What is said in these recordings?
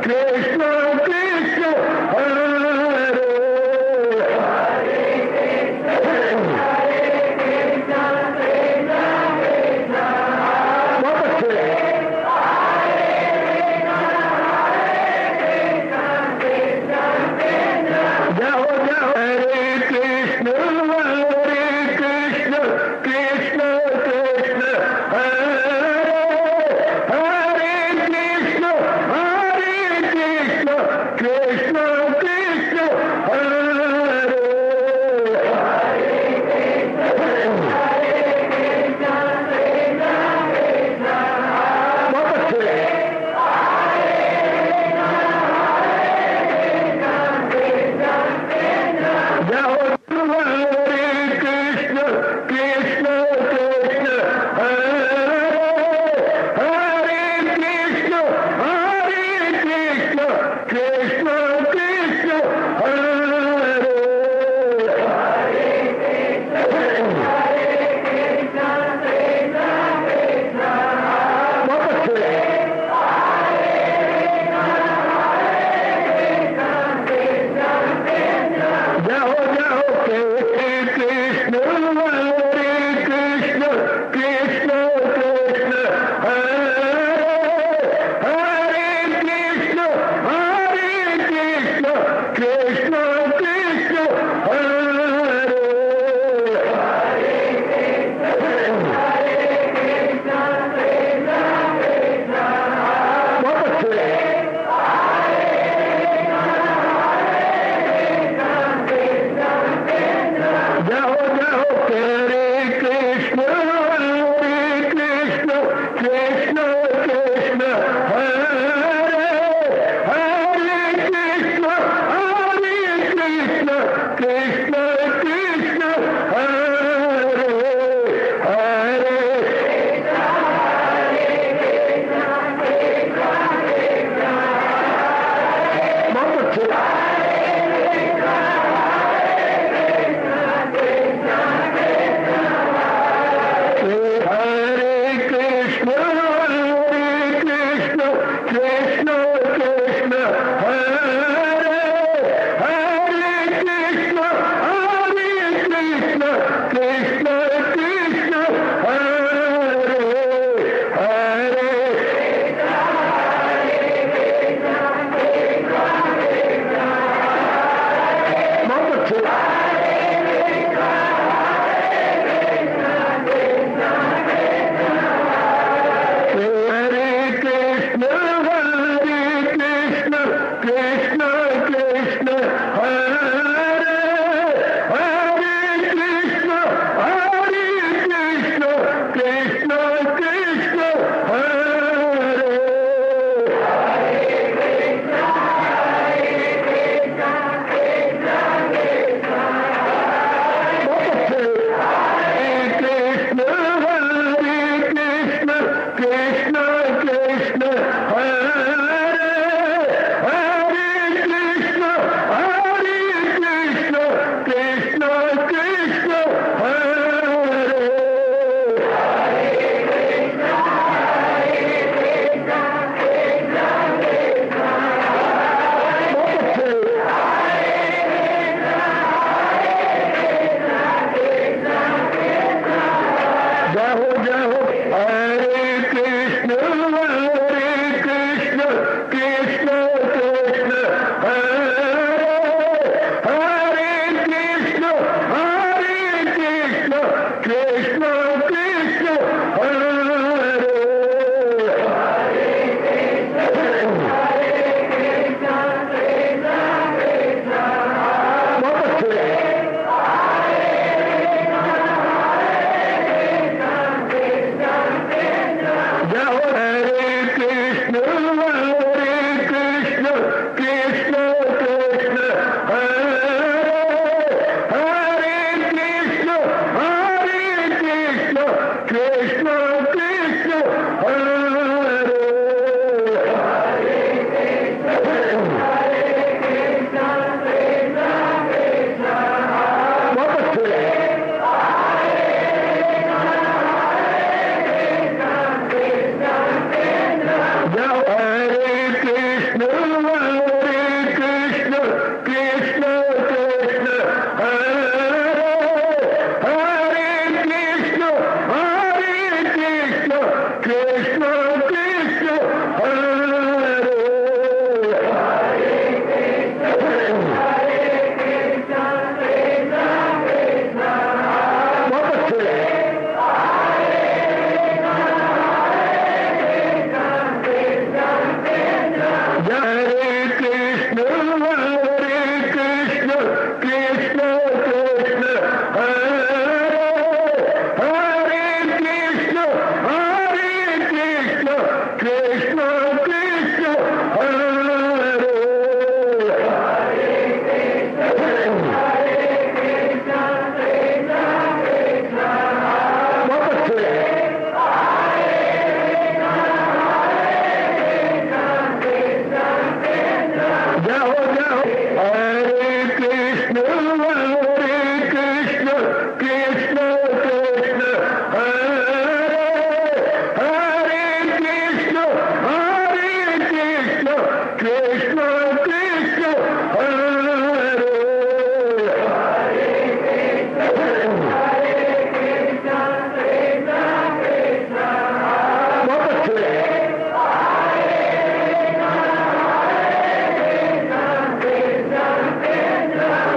कृष्ण कृष्ण हरे कृष्ण कृष्ण हरे बहुत अच्छे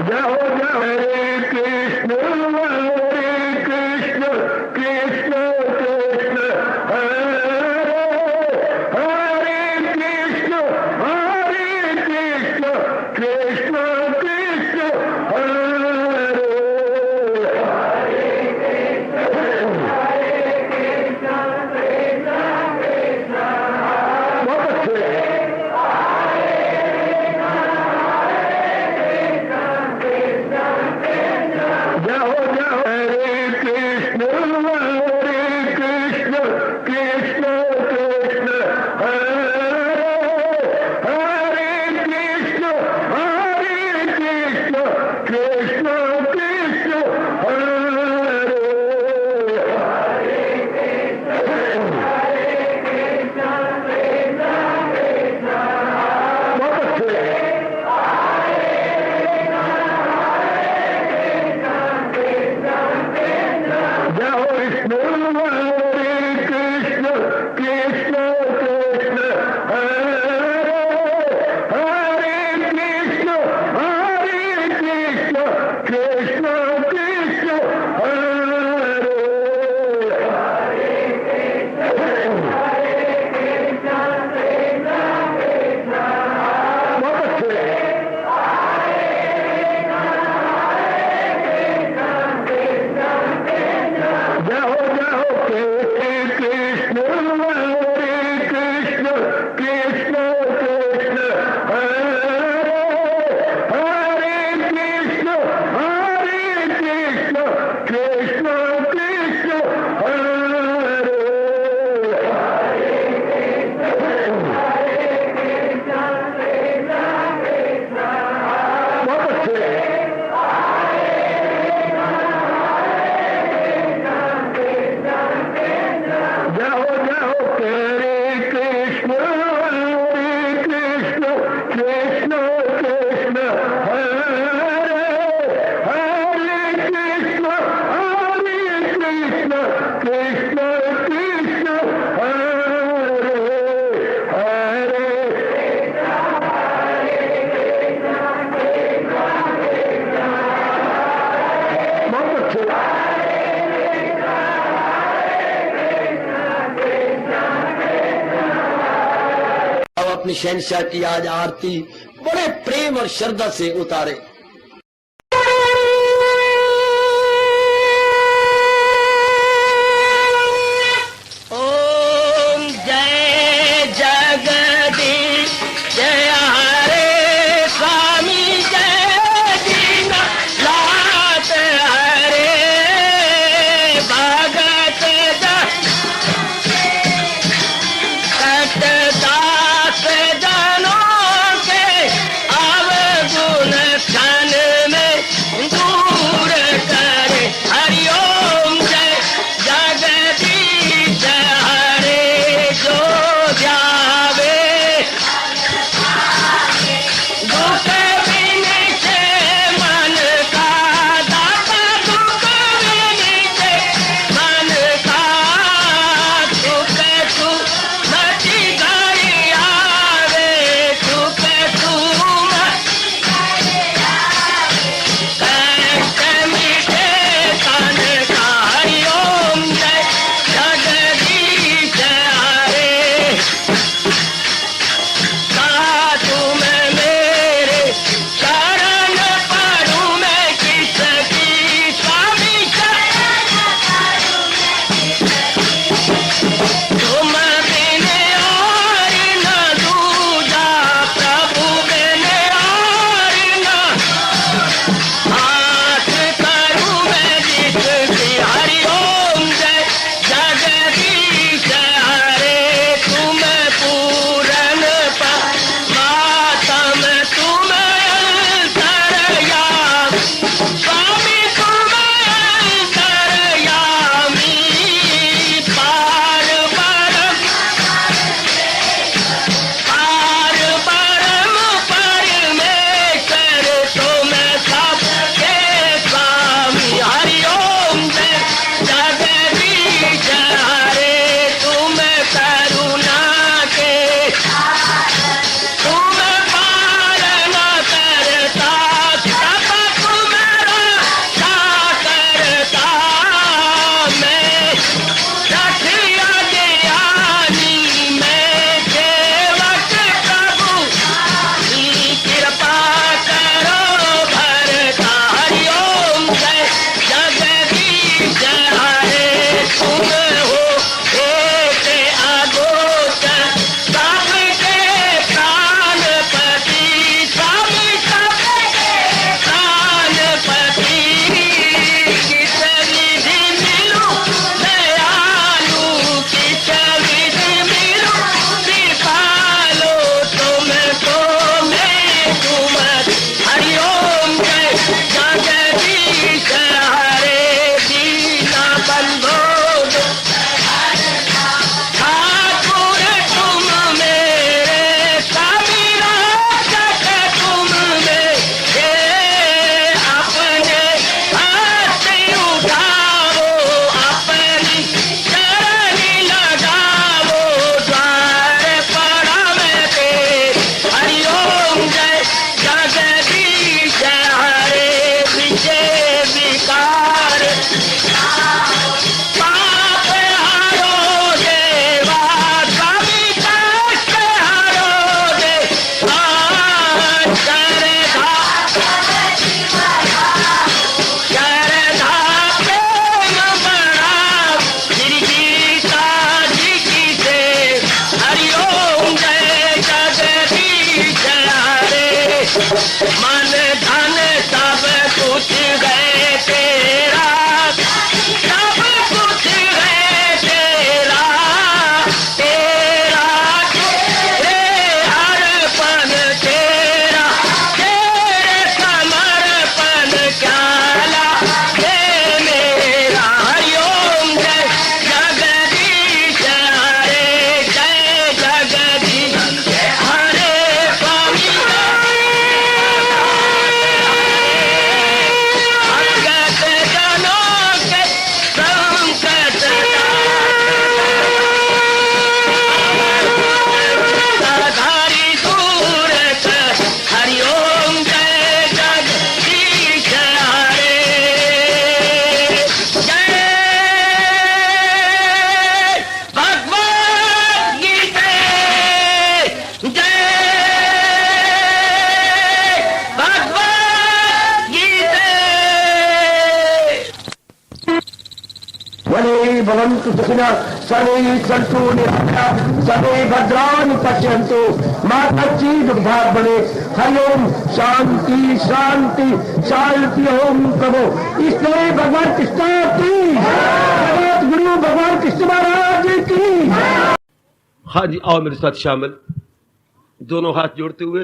जाओ जाओ हरे कृष्ण कृष्ण कृष्ण कृष्ण हरे हरे कृष्ण कृष्ण कृष्ण हरे बहुत अच्छे जाओ जाओ हरे कृष्ण कृष्ण कृष्ण कृष्ण हरे हरे कृष्ण कृष्ण कृष्ण हरे बहुत अच्छे जाओ विष्णु हरे कृष्ण कृष्ण कृष्ण हरे हरे कृष्ण कृष्ण कृष्ण हरे बहुत अच्छे जाओ जाओ कृष्ण हरे कृष्ण कृष्ण कृष्ण हरे हरे कृष्ण कृष्ण कृष्ण हरे बहुत अच्छे जाओ जाओ हरे कृष्ण कृष्ण कृष्ण हरे हरे कृष्ण कृष्ण हरे हरे बहुत अच्छे अब अपनी शहनशाह की आज आरती बड़े प्रेम और श्रद्धा से उतारे। ओम जय जगदीश जय हरे स्वामी जय दीना लात हरे भगत दास जनों के अवगुण भवन्तु सुखिनः सर्वे सन्तु निरामयाः सर्वे भद्राणि पश्यन्तु मा कश्चित् दुर्भाग्यं भवेत्। हरि ओम शांति शांति शांति। ओम प्रभु इसलिए भगवान कृष्ण की जगत गुरु भगवान कृष्ण महाराज की। हाँ जी, आओ मेरे साथ शामिल, दोनों हाथ जोड़ते हुए।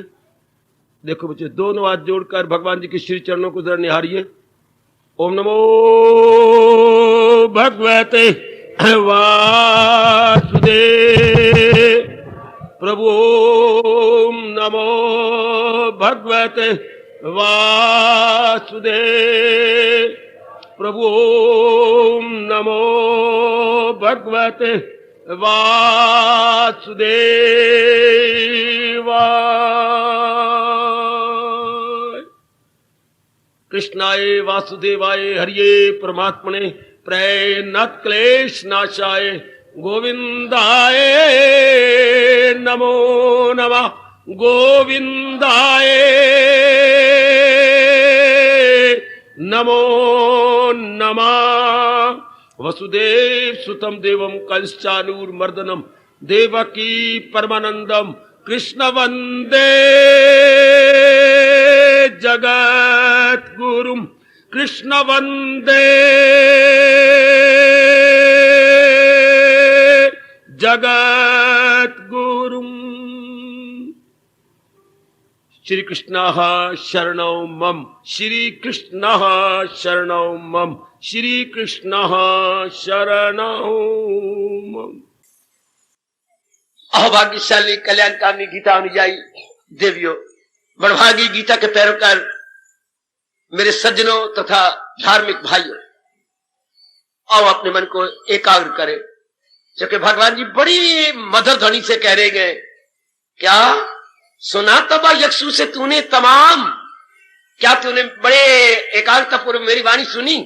देखो बच्चे, दोनों हाथ जोड़कर भगवान जी के श्री चरणों को जरा निहारिए। ओम नमो भगवते वासुदेव प्रभु। ओम नमो भगवते वासुदेव प्रभु। ओम नमो भगवते वासुदेवाय। कृष्णाय वासुदेवाय हरिये परमात्मने प्रणत क्लेश नाशाय गोविंदाय नमो नमः। गोविंदाय नमो नमः। वसुदेव सुतम देवम कंसानूरमर्दनम देवकी परमानंदम कृष्ण वंदे जगत गुरुम। कृष्ण वंदे जगत गुरुम। श्री कृष्ण शरणौ मम। श्री कृष्ण शरणौ मम। श्री कृष्ण शरणौ मम। अभाग्यशाली कल्याणकामी गीता अनुयायी देवियों, बड़भागी गीता के पैरोकार मेरे सज्जनों तथा धार्मिक भाइयों, आओ अपने मन को एकाग्र करें, क्योंकि भगवान जी बड़ी मधुर ध्वनि से कह रहे हैं, क्या सुना तबा यक्षु से तूने तमाम, क्या तूने बड़े एकाग्रता पूर्व मेरी वाणी सुनी?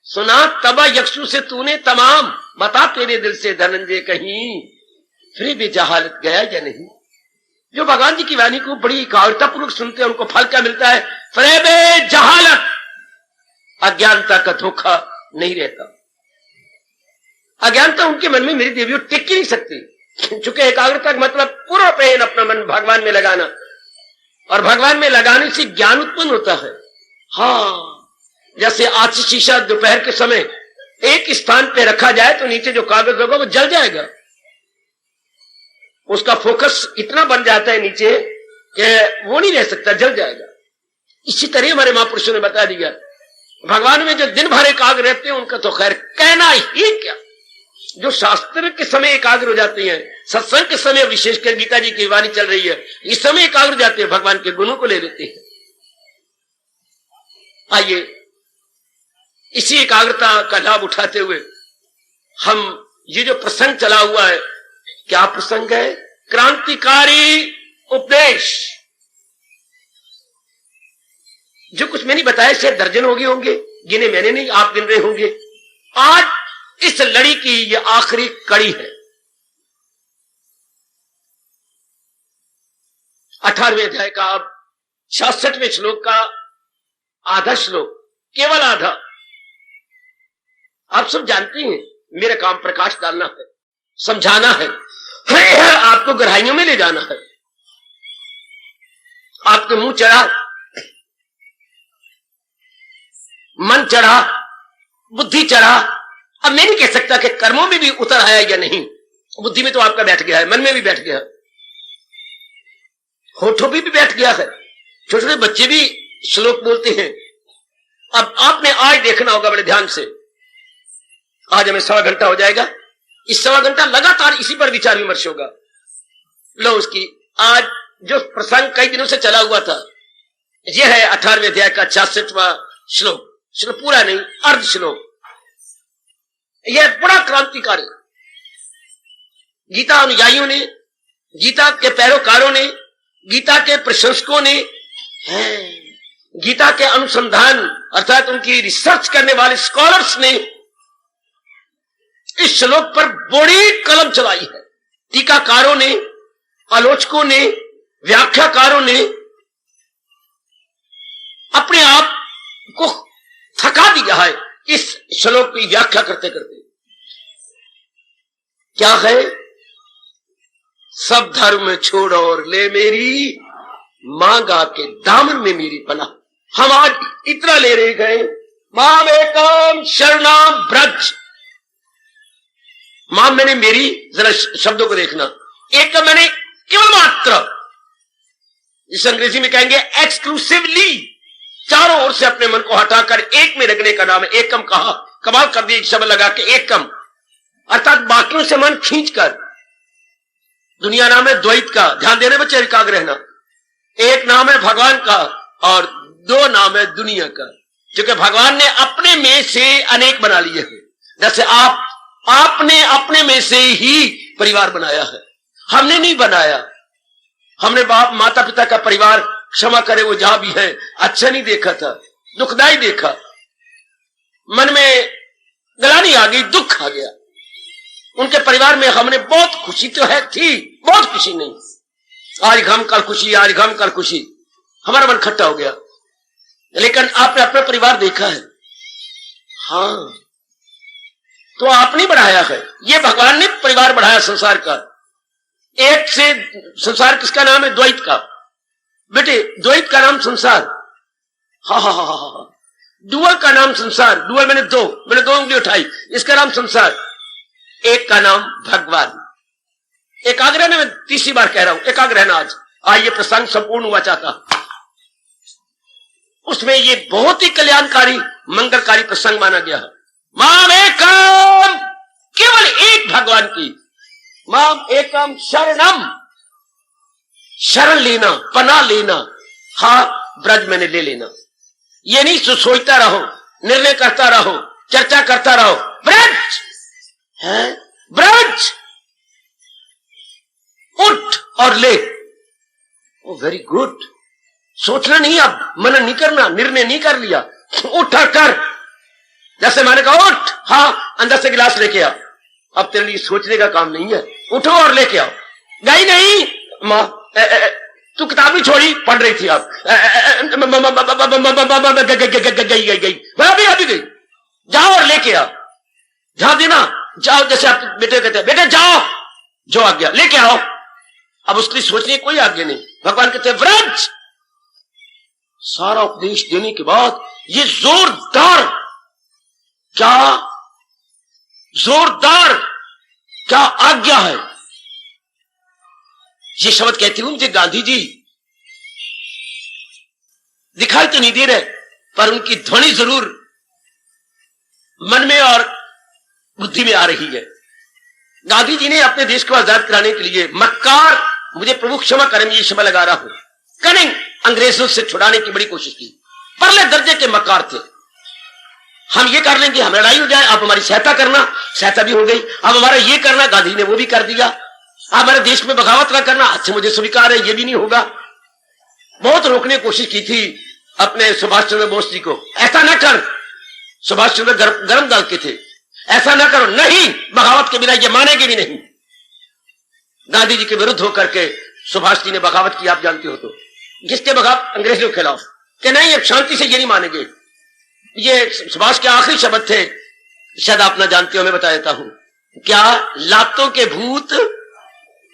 सुना तबा यक्षु से तूने तमाम, बता तेरे दिल से धनंजय कहीं फिर भी जहालत गया या नहीं। जो भगवान जी की वाणी को बड़ी एकाग्रता पूर्वक सुनते हैं उनको फल क्या मिलता है? फरेबे जहालत, अज्ञानता का धोखा नहीं रहता। अज्ञानता उनके मन में मेरी देवियों टिक ही नहीं सकती, चूंकि एकाग्रता का मतलब पूरा प्रेम अपना मन भगवान में लगाना, और भगवान में लगाने से ज्ञान उत्पन्न होता है। हाँ, जैसे आंची शीशा दोपहर के समय एक स्थान पे रखा जाए तो नीचे जो कागज होगा वो जल जाएगा, उसका फोकस इतना बन जाता है नीचे कि वो नहीं रह सकता, जल जाएगा। इसी तरह हमारे महापुरुषों ने बता दिया, भगवान में जो दिन भर एकाग्र रहते हैं उनका तो खैर कहना ही क्या। जो शास्त्र के समय एकाग्र हो जाते हैं, सत्संग के समय विशेषकर गीता जी की वाणी चल रही है, इस समय एकाग्र हो जाते हैं, भगवान के गुणों को ले लेते हैं। आइए इसी एकाग्रता का लाभ उठाते हुए हम ये जो प्रसंग चला हुआ है, क्या प्रसंग है? क्रांतिकारी उपदेश। जो कुछ मैंने बताया शायद दर्जन हो गए होंगे, गिने मैंने नहीं, आप गिन रहे होंगे। आज इस लड़ी की यह आखिरी कड़ी है। 18वें अध्याय का 66वें श्लोक का आधा श्लोक, केवल आधा। आप सब जानते हैं मेरा काम प्रकाश डालना है, समझाना है, आपको गहराइयों में ले जाना है। आपके मुंह चढ़ा, मन चढ़ा, बुद्धि चढ़ा। अब मैं नहीं कह सकता कि कर्मों में भी उतर आया या नहीं, बुद्धि में तो आपका बैठ गया है, मन में भी बैठ गया है, होठों भी बैठ गया है। छोटे छोटे बच्चे भी श्लोक बोलते हैं। अब आपने आज देखना होगा बड़े ध्यान से। आज हमें 1.25 घंटा हो जाएगा, इस 1.25 घंटा लगातार इसी पर विचार विमर्श होगा। लो उसकी आज जो प्रसंग कई दिनों से चला हुआ था, यह है 18वें अध्याय का 66वां श्लोक। श्लोक पूरा नहीं, अर्ध श्लोक। यह बड़ा क्रांतिकारी। गीता अनुयायियों ने, गीता के पैरोकारों ने, गीता के प्रशंसकों ने, गीता के अनुसंधान अर्थात उनकी रिसर्च करने वाले स्कॉलर्स ने इस श्लोक पर बड़ी कलम चलाई है। टीकाकारों ने, आलोचकों ने, व्याख्याकारों ने अपने आप को थका दिया है इस श्लोक की व्याख्या करते करते। क्या है? सब धर्म छोड़ और ले मेरी, मांगा के दामन में मेरी पनाह। हम आज इतना ले रहे गए, माम एकम शरणाम ब्रज। माम मैंने मेरी, जरा शब्दों को देखना, एकम मैंने केवल मात्र, इस अंग्रेजी में कहेंगे एक्सक्लूसिवली, चारों ओर से अपने मन को हटाकर एक में रखने का नाम है एकम। कहा, कमाल कर दिया शब्द लगा के एकम, अर्थात बाकियों से मन खींचकर। दुनिया नाम है द्वैत का, ध्यान देने बच्चे, एकाग्र रहना। एक नाम है भगवान का और दो नाम है दुनिया का, क्योंकि भगवान ने अपने में से अनेक बना लिए हैं। जैसे आपने अपने में से ही परिवार बनाया है, हमने नहीं बनाया। हमने बाप माता पिता का परिवार, क्षमा करे वो जहां भी है, अच्छा नहीं देखा था, दुखदाई देखा, मन में गलानी आ गई, दुख आ गया। उनके परिवार में हमने बहुत खुशी तो है थी, बहुत खुशी नहीं, आज गम कल खुशी, आज गम कल खुशी, हमारा मन खट्टा हो गया। लेकिन आपने अपना परिवार देखा है, हाँ, तो आपने बढ़ाया है, ये भगवान ने परिवार बढ़ाया संसार का। एक से संसार किसका नाम है? द्वैत का। बेटे द्वैत का नाम संसार, हा हा हा हा। डुअल का नाम संसार, डुअल मैंने दो उंगली उठाई, इसका नाम संसार। एक का नाम भगवान। एकाग्र रहना, मैं तीसरी बार कह रहा हूं, एकाग्र रहना। आज आइए प्रसंग संपूर्ण हुआ चाहता, उसमें ये बहुत ही कल्याणकारी मंगलकारी प्रसंग माना गया है। माम एकम, केवल एक भगवान की, माम एकम शरणम, शरण लेना, पना लेना, हा ब्रज मैंने ले लेना। ये नहीं सोचता रहो, निर्णय करता रहो, चर्चा करता रहो, ब्रज है, ब्रज उठ और ले। ओ वेरी गुड, सोचना नहीं, अब मनन नहीं करना, निर्णय नहीं कर लिया, उठा कर। जैसे मैंने कहा उठ, हाँ अंदर से गिलास लेके आओ, अब तेरे लिए सोचने का काम नहीं है, उठो और लेके आओ। गई नहीं मां, तू किताब भी छोड़ी, पढ़ रही थी आप, गई अभी गई, जाओ और लेके आओ, जहां देना जाओ। जैसे आप बेटे कहते हैं, बेटे जाओ, जो आज्ञा लेके आओ। अब उसके लिए सोचने की कोई आज्ञा नहीं। भगवान कहते हैं व्रज। सारा उपदेश देने के बाद ये जोरदार, क्या आज्ञा है। ये शब्द कहती हूं मुझे गांधी जी दिखाई तो नहीं दे रहे, पर उनकी ध्वनि जरूर मन में और बुद्धि में आ रही है। गांधी जी ने अपने देश को आजाद कराने के लिए मक्कार, मुझे प्रभु क्षमा करें मैं ये शब्द लगा रहा हूं, कनिंग, अंग्रेजों से छुड़ाने की बड़ी कोशिश की। परले दर्जे के मक्कार थे। हम ये कर लेंगे, हम लड़ाई हो जाए, आप हमारी सहायता करना, सहायता भी हो गई। अब हमारा ये करना, गांधी ने वो भी कर दिया। आप हमारे देश में बगावत ना करना, अच्छा मुझे स्वीकार है, ये भी नहीं होगा। बहुत रोकने की कोशिश की थी अपने सुभाष चंद्र बोस जी को, ऐसा ना कर। सुभाष चंद्र गर्म दल के थे, ऐसा ना करो, नहीं, बगावत के बिना ये मानेंगे भी नहीं। गांधी जी के विरुद्ध होकर के सुभाष जी ने बगावत की, आप जानते हो तो। किसके बगावत? अंग्रेजों के खिलाफ, कि नहीं अब शांति से ये नहीं मानेंगे। ये सुभाष के आखिरी शब्द थे, शायद आप ना जानते हो, मैं बता देता हूं। क्या? लातों के भूत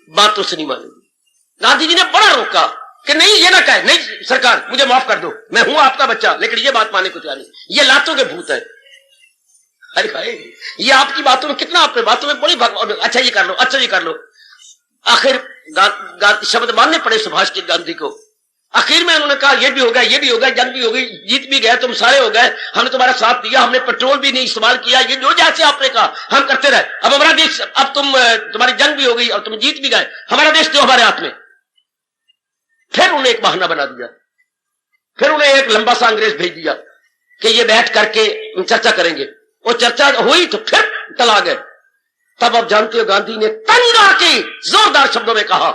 बातों से नहीं मानेंगे। गांधी जी ने बड़ा रोका कि नहीं, ये ना कहे, नहीं सरकार मुझे माफ कर दो, मैं हूं आपका बच्चा, लेकिन ये बात मानने को तैयार नहीं, ये लातों के भूत है। अरे भाई, ये आपकी बातों में कितना, अपने बातों में बड़ी भगवान, अच्छा ये कर लो, अच्छा ये कर लो। आखिर शब्द मानने पड़े सुभाष के गांधी को। आखिर में उन्होंने कहा ये भी होगा, ये भी होगा, जंग भी हो गई, जीत भी गए, तुम सारे हो गए, हमने तुम्हारा साथ दिया, हमने पेट्रोल भी नहीं इस्तेमाल किया, ये जो जैसे आपने कहा हम करते रहे। अब हमारा देश, अब तुम्हारी जंग भी हो गई और तुम जीत भी गए, हमारा देश दो हमारे हाथ में। फिर उन्हें एक बहाना बना दिया, फिर उन्हें एक लंबा सा अंग्रेज भेज दिया कि ये बैठ करके चर्चा करेंगे। वो चर्चा हुई तो फिर टला गए। तब आप जानते हो गांधी ने तंग आके जोरदार शब्दों में कहा,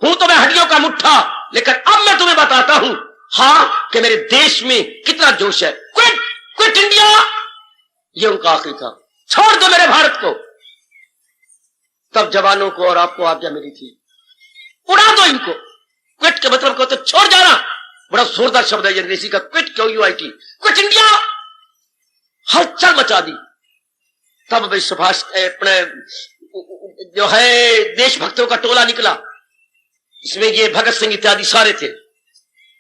हूं तो मैं हड्डियों का मुट्ठा, लेकिन अब मैं तुम्हें बताता हूं हाँ कि मेरे देश में कितना जोश है। क्विट क्विट इंडिया, ये उनका आखिरी था, छोड़ दो मेरे भारत को। तब जवानों को और आपको आज्ञा मिली थी, उड़ा दो इनको। क्विट के मतलब कहते छोड़ जाना, बड़ा जोरदार शब्द है अंग्रेजी का, क्विट QUIT, क्विट इंडिया। हलचल मचा दी। तब भाई सुभाष अपने जो है देशभक्तों का टोला निकला, इसमें ये भगत सिंह इत्यादि सारे थे।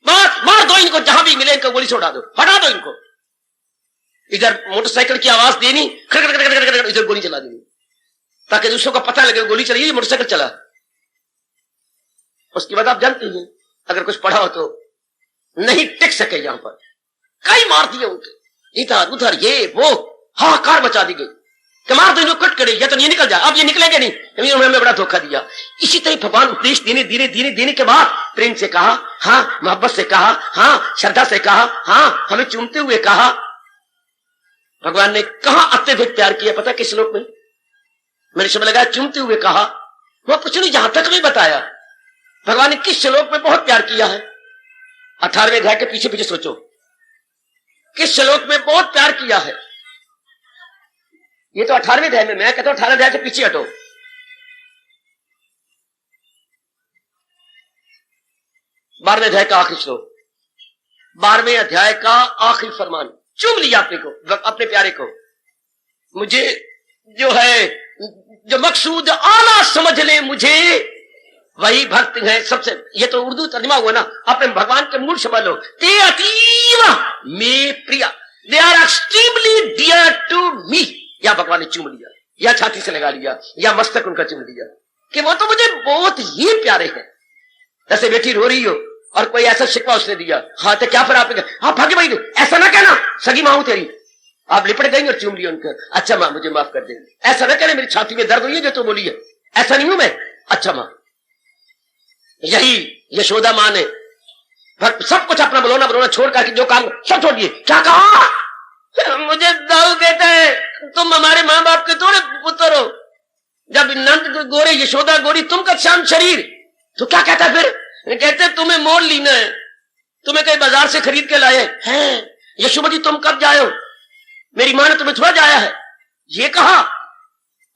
बस मार दो इनको, जहां भी मिले इनको गोली से उड़ा दो, हटा दो इनको। इधर मोटरसाइकिल की आवाज देनी, इधर गोली चला देनी, ताकि दूसरों को पता लगे गोली चली, मोटरसाइकिल चला। उसके बाद आप जानते हैं, अगर कुछ पढ़ा हो तो नहीं टिक सके यहां पर, कई मार दिए उनके, इधर उधर ये वो, हाहाकार मचा दी गई कि मार दो इनको, कट करे, या तो ये निकल जाए, अब ये निकलेंगे नहीं, इन्होंने हमें बड़ा धोखा दिया। इसी तरह भगवान उपदेश देने के बाद प्रेम से कहा, हाँ, मोहब्बत से कहा, हाँ, श्रद्धा से कहा, हाँ, हमें चूमते हुए कहा। भगवान ने कहा अत्यधिक प्यार किया, पता किस श्लोक में? मैंने समय लगाया चूमते हुए कहा, वो कुछ नहीं, जहां तक नहीं बताया भगवान ने किस श्लोक में बहुत प्यार किया है। 18वें अध्याय के पीछे पीछे सोचो, किस श्लोक में बहुत प्यार किया है। ये तो 18वें अध्याय में, मैं कहता हूं 18वें अध्याय से पीछे हटो। 12वें अध्याय का आखिरी श्लोक, 12वें अध्याय का आखिरी फरमान, चूम लिया अपने को, अपने प्यारे को। मुझे जो है, जो मकसूद आला समझ ले मुझे, वही भक्त है सबसे। ये तो उर्दू तर्जुमा हुआ ना, अपने भगवान के मूल शब्द लो, ते अतीव में प्रिया, they are extremely dear to me. या भगवान ने चूम लिया, या छाती से लगा लिया, या मस्तक उनका चूम लिया कि वो तो मुझे बहुत ही प्यारे हैं। जैसे बेटी रो रही हो और कोई ऐसा शिकवा उसने दिया, हाँ तो क्या फिर आप भाग्य भाई, ऐसा ना कहना सगी मां हूं तेरी, आप लिपट गई और चूम लिया उनका, अच्छा मां मुझे माफ कर दे, ऐसा ना कहना मेरी छाती में दर्द हुई है जो तू बोली है, ऐसा नहीं हूं मैं, अच्छा मां। यही यशोदा मां ने सब कुछ अपना बलोना छोड़ करके जो काम सब छोड़ दिए, क्या कहा? मुझे दाऊ कहता है तुम हमारे माँ बाप के थोड़े पुत्र हो, जब नंद गोरे यशोदा गोरी तुम का श्याम शरीर, तो क्या कहता है फिर? कहते तुम्हें मोल लेना है, तुम्हें कहीं बाजार से खरीद के लाए हैं, यशोमती तुम कब जाए हो, मेरी मां ने तुम्हें थोड़ा जाया है, ये कहा।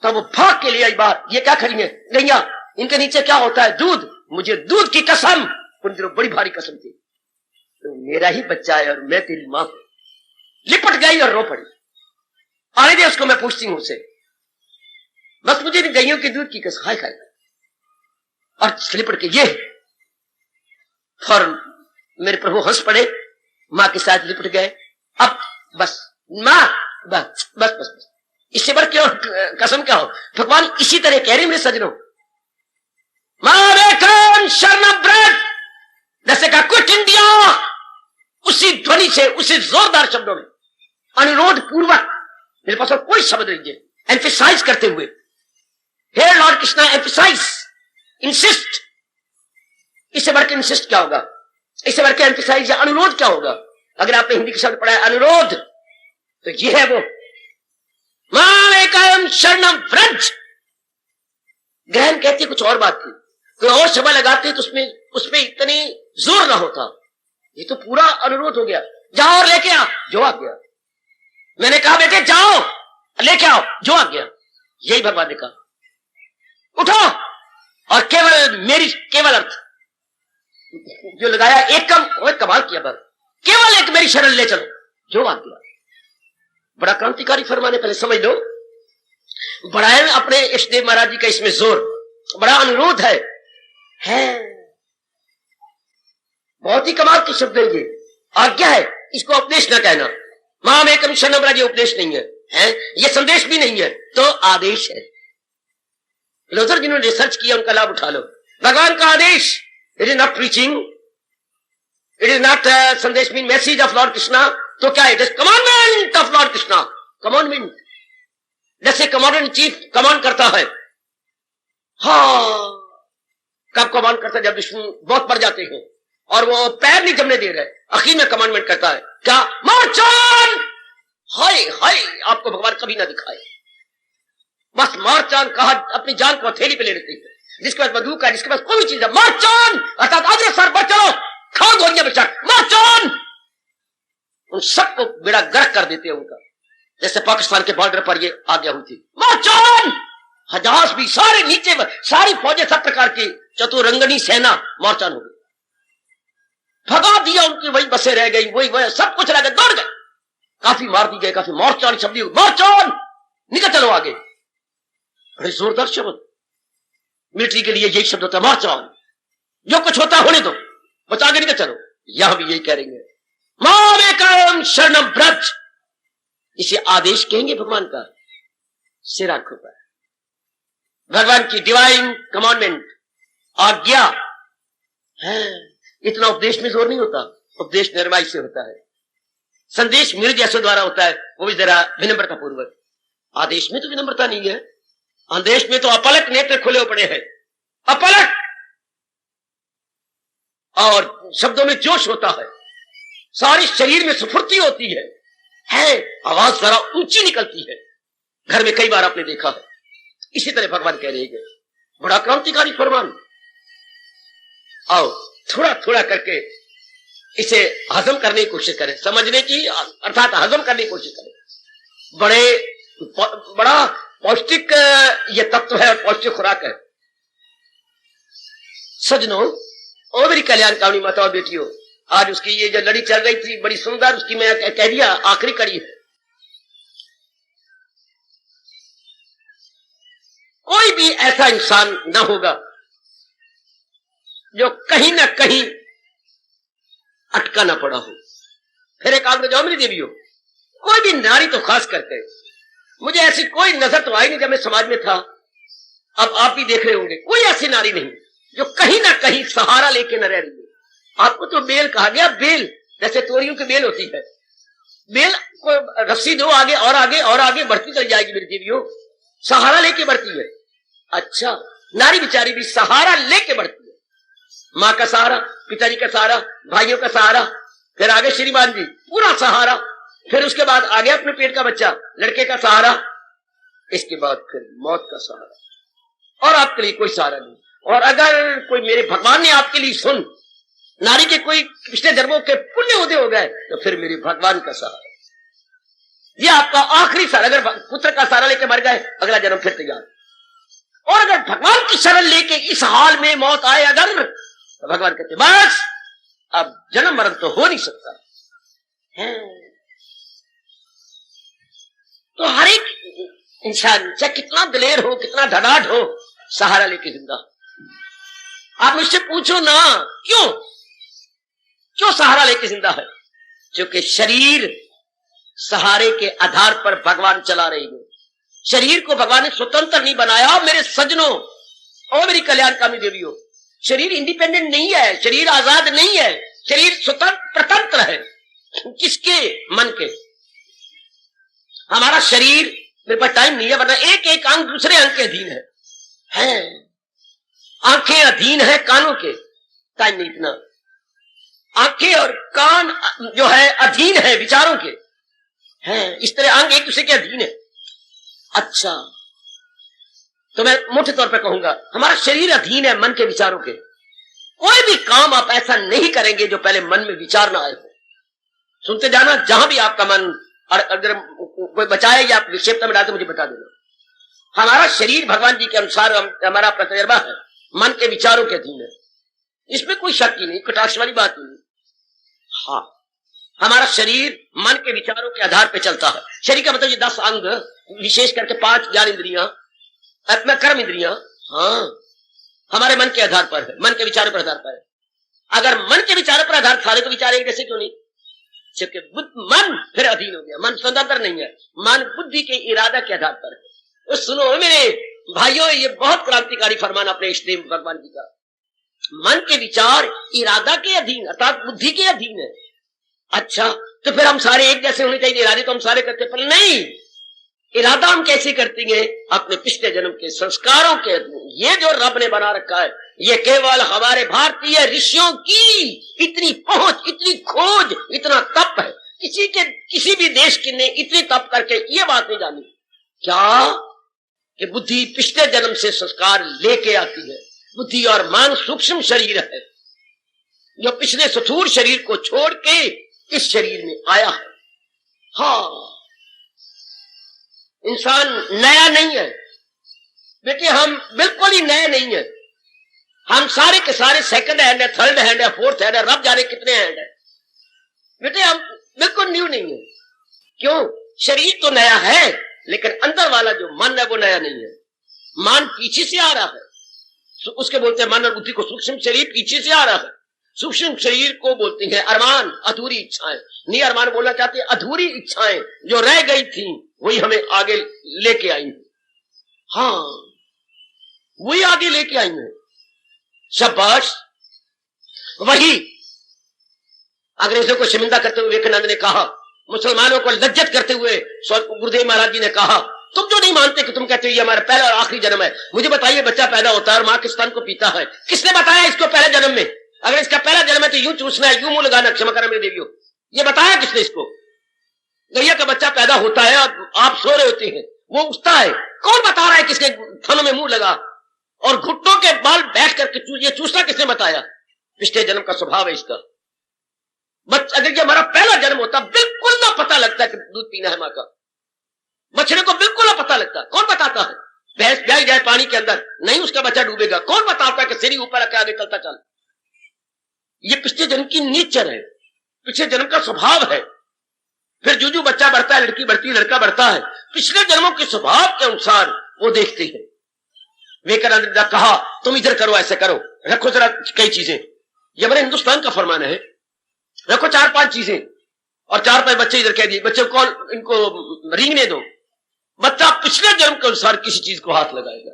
तब वो भाग के लिए आई बात, ये क्या खड़ी है गैया, इनके नीचे क्या होता है? दूध। मुझे दूध की कसम, उन दिनों बड़ी भारी कसम थी, तो मेरा ही बच्चा है और मैं तेरी मां। लिपट गई और रो पड़ी, आने दे उसको, मैं पूछती हूं उसे, बस मुझे गैयों के दूध की कसम, हाय खाए, और लिपट के ये और मेरे प्रभु हंस पड़े, मां के साथ लिपट गए। अब बस मां, बस बस बस, बस। इससे बढ़ क्यों कसम क्या हो? भगवान इसी तरह कह रहे मेरे सजनों, मां शरण ब्रज, जैसे कहा क्विट इंडिया, उसी ध्वनि से, उसी जोरदार शब्दों में, अनुरोध पूर्वक, मेरे पास और कोई शब्द नहीं है, एम्फेसाइज करते हुए, हे लॉर्ड कृष्णा एम्फेसाइज, इंसिस्ट। इससे बढ़ के इंसिस्ट क्या होगा? इससे बढ़ के एम्फेसाइज या अनुरोध क्या होगा? अगर आपने हिंदी के शब्द पढ़ा है अनुरोध, तो ये है वो, मां शरणम व्रज। ग्रहण कहती कुछ और बात थी, कोई और शब्द लगाते तो उसमें इतनी जोर ना होता। ये तो पूरा अनुरोध हो गया, जाओ और लेके आओ, जो आ गया। मैंने कहा बेटे जाओ लेके आओ, जो आ गया। यही भगवान ने कहा, उठो और केवल मेरी, केवल अर्थ जो लगाया एकम, वो कमाल किया, बस केवल एक मेरी शरण ले चलो, जो आ गया। बड़ा क्रांतिकारी फरमाने, पहले समझ लो, बड़ा है अपने इष्टदेव महाराज जी का इसमें जोर, बड़ा अनुरोध है बहुत ही कमाल के शब्द है ये। आज्ञा है, इसको उपदेश न कहना, मां में एकम शरणम व्रज, ये उपदेश नहीं है, ये संदेश भी नहीं है, तो आदेश है। फिलोसफर जिन्होंने रिसर्च किया उनका लाभ उठा लो। भगवान का आदेश, it is not preaching, it is not संदेश mean message of lord Krishna, तो क्या it is commandment of lord Krishna. Commandment, जैसे कमांडर इन चीफ कमांड करता है, हाँ कब कमांड करता है? जब दुश्मन बहुत बढ़ जाते हैं और वो पैर नहीं जमने दे रहे, आखिर में कमांडमेंट करता है, क्या? March on. हाय हाय, आपको भगवान कभी ना दिखाए, बस मार्च ऑन कहा, अपनी जान को हथेली पे ले लेते हैं, जिसके पास बंदूक है, जिसके पास कोई भी चीज है, मार्च ऑन, अर्थात अग्रसर बढ़ चलो, खाओ गोलियां बचा, मार्च ऑन। उन सबको बेड़ा गर्क कर देते हैं उनका, जैसे पाकिस्तान के बॉर्डर पर ये आज्ञा हुई थी, मार्च ऑन। जहाज भी सारे नीचे, सारी फौजें सब प्रकार की चतुरंगनी सेना मार्च ऑन हो गई, भगा दिया उनकी, वही बसें रह गई, वही सब कुछ रह गए, दौड़ गए, काफी मार दी गए, काफी मार्च ऑन शब्द, मार्च ऑन, निकल चलो आगे। बड़े जोरदार शब्द। मिलिट्री के लिए यही शब्द होता है, मार्च ऑन, जो कुछ होता होने दो, बस आगे निकल चलो। यहां भी यही करेंगे, मामेकम शरणम ब्रज, इसे आदेश कहेंगे भगवान का। सिर आंखों पर भगवान की डिवाइन कमांडमेंट, आज्ञा है। इतना उपदेश में जोर नहीं होता, उपदेश निर्माई से होता है। संदेश मेरे जैसे द्वारा होता है, वो भी जरा विनम्रता पूर्वक। आदेश में तो विनम्रता नहीं है, आदेश में तो अपलक नेत्र खुले पड़े हैं, अपलक, और शब्दों में जोश होता है, सारे शरीर में स्फूर्ति होती है, आवाज जरा ऊंची निकलती है। घर में कई बार आपने देखा है। इसी तरह भगवान कह रहे हैं, बड़ा क्रांतिकारी फरमान। आओ थोड़ा थोड़ा करके इसे हजम करने की कोशिश करें, समझने की अर्थात हजम करने की कोशिश करें। बड़ा पौष्टिक ये तत्व है और पौष्टिक खुराक है। सजनों, ओ मेरी कल्याणकामनी माता और बेटियों, आज उसकी ये जो लड़ी चल रही थी बड़ी सुंदर, उसकी मैं कह दिया आखिरी कड़ी है। कोई भी ऐसा इंसान ना होगा जो कहीं ना कहीं अटका ना पड़ा हो। फिर एक आगे जाओ मेरी देवियों, कोई भी नारी तो खास करके, मुझे ऐसी कोई नजर तो आई नहीं जब मैं समाज में था, अब आप भी देख रहे होंगे, कोई ऐसी नारी नहीं जो कहीं ना कहीं सहारा लेके न रह रही है। आपको तो बेल कहा गया, बेल जैसे तोरियों की बेल होती है, बेल को रस्सी दो, आगे और आगे और आगे बढ़ती चली जाएगी मेरी देवियों, सहारा लेके बढ़ती है। अच्छा, नारी बेचारी भी सहारा लेके बढ़ती है, माँ का सहारा, पिताजी का सहारा, भाइयों का सहारा, फिर आगे श्रीमान जी पूरा सहारा, फिर उसके बाद आगे अपने पेट का बच्चा, लड़के का सहारा, इसके बाद फिर मौत का सहारा, और आपके लिए कोई सहारा नहीं। और अगर कोई मेरे भगवान ने आपके लिए सुन, नारी के कोई पिछले जन्मों के पुण्य उदय हो गए, तो फिर मेरे भगवान का सहारा, ये आपका आखिरी सहारा। अगर पुत्र का सहारा लेके मर गए, अगला जन्म फिर तैयार। और अगर भगवान की शरण लेके इस हाल में मौत आए अगर, तो भगवान कहते बस अब जन्म मरण तो हो नहीं सकता है। तो हर एक इंसान चाहे कितना दिलेर हो, कितना धड़ाढ़ हो, सहारा लेके जिंदा। आप मुझसे पूछो ना, क्यों सहारा लेके जिंदा है? क्योंकि शरीर सहारे के आधार पर भगवान चला रही है। शरीर को भगवान ने स्वतंत्र नहीं बनाया मेरे सज्जनों और मेरी कल्याणकामी देवियों। शरीर इंडिपेंडेंट नहीं है, शरीर आजाद नहीं है, शरीर स्वतंत्र प्रतंत्र है। किसके? मन के। हमारा शरीर, मेरे पास टाइम नहीं है, वरना एक एक अंग दूसरे अंग के अधीन है। आंखें अधीन है कानों के, टाइम नहीं इतना। आंखें और कान जो है अधीन है विचारों के, हैं। इस तरह अंग एक दूसरे के अधीन है। अच्छा, तो मैं मोटे तौर पर कहूंगा हमारा शरीर अधीन है मन के विचारों के। कोई भी काम आप ऐसा नहीं करेंगे जो पहले मन में विचार ना आए हो। सुनते जाना, जहां भी आपका मन, और अगर कोई बचाए या आप विक्षेपता में डालते मुझे बता देना। हमारा शरीर भगवान जी के अनुसार हमारा अपना तजर्बा है, मन के विचारों के अधीन है, इसमें कोई शक ही नहीं, कटाक्ष वाली बात नहीं। हाँ, हमारा शरीर मन के विचारों के आधार पर चलता है। शरीर का मतलब ये 10 अंग, विशेष करके 5 ज्ञान इंद्रियां, अपना कर्म इंद्रियां, हाँ, हमारे मन के आधार पर है, मन के विचारों पर आधार पर है। अगर मन के विचारों पर आधार सारे तो विचार एक जैसे क्यों नहीं? जबकि मन फिर अधीन हो गया, मन स्वतंत्र नहीं है, मन बुद्धि के इरादा के आधार पर है। तो सुनो मेरे भाइयों, ये बहुत क्रांतिकारी फरमान अपने इष्टदेव भगवान जी का। मन के विचार इरादा के अधीन अर्थात बुद्धि के अधीन है। अच्छा, तो फिर हम सारे एक जैसे होने चाहिए, इरादे तो हम सारे करते, पर नहीं, इरादा हम कैसे करते हैं? अपने पिछले जन्म के संस्कारों के अधीन। ये जो रब ने बना रखा है, ये केवल हमारे भारतीय ऋषियों की इतनी पहुंच, इतनी खोज, इतना तप है। किसी भी देश के ने इतनी तप करके ये बात नहीं जानी क्या कि बुद्धि पिछले जन्म से संस्कार लेके आती है। बुद्धि और मन सूक्ष्म शरीर है जो पिछले स्थूल शरीर को छोड़ के इस शरीर में आया है। हाँ, इंसान नया नहीं है बेटे, हम बिल्कुल ही नए नहीं है। हम सारे के सारे सेकंड हैंड है, थर्ड हैंड है, फोर्थ हैंड है, रब जाने कितने हैंड है बेटे, हम बिल्कुल न्यू नहीं है। क्यों? शरीर तो नया है, लेकिन अंदर वाला जो मन है वो नया नहीं है। मान पीछे से आ रहा है, उसके बोलते हैं मन और बुद्धि को। सूक्ष्म शरीर पीछे से आ रहा है, सूक्ष्म शरीर को बोलते हैं अरमान, अधूरी इच्छाएं। नहीं अरमान बोलना चाहते, अधूरी इच्छाएं जो रह गई थी वही हमें आगे लेके आई है। हाँ, वही आगे लेके आई है। शाबाश। वही अंग्रेजों को शर्मिंदा करते हुए विवेकानंद ने कहा, मुसलमानों को लज्जत करते हुए गुरुदेव महाराज जी ने कहा, तुम जो नहीं मानते कि तुम कहते हो ये हमारा पहला और आखिरी जन्म है, मुझे बताइए बच्चा पैदा होता है और मां के स्तन को पीता है, किसने बताया इसको पहले जन्म में? अगर इसका पहला जन्म है तो यूं चूसना है, यूं मुंह लगाना, क्षमा करना मेरे देवियों, ये बताया किसने इसको? गैया का बच्चा पैदा होता है और आप सो रहे होते हैं, वो उठता है, कौन बता रहा है किसके थनों में मुंह लगा? और घुट्टों के बाल बैठ करके ये चूसना किसने बताया? पिछले जन्म का स्वभाव है इसका। अगर ये हमारा पहला जन्म होता, बिल्कुल ना पता लगता कि दूध पीना है मां का, बछड़े को बिल्कुल ना पता लगता। कौन बताता है? भैंस ब्याई जाए पानी के अंदर, नहीं उसका बच्चा डूबेगा, कौन बताता है कि सीढ़ी ऊपर रखे आगे चलता चल? ये पिछले जन्म की नेचर है, पिछले जन्म का स्वभाव है। फिर जो जो बच्चा बढ़ता है, लड़की बढ़ती है, लड़का बढ़ता है, पिछले जन्मों के स्वभाव के अनुसार वो देखते हैं। विवेकानंद ने कहा तुम इधर करो, ऐसे करो, रखो जरा कई चीजें। ये हमारे हिंदुस्तान का फरमान है, रखो 4-5 चीजें और 4-5 बच्चे इधर कह दिए, बच्चे को इनको रींगने दो, बच्चा पिछले जन्म के अनुसार किसी चीज को हाथ लगाएगा।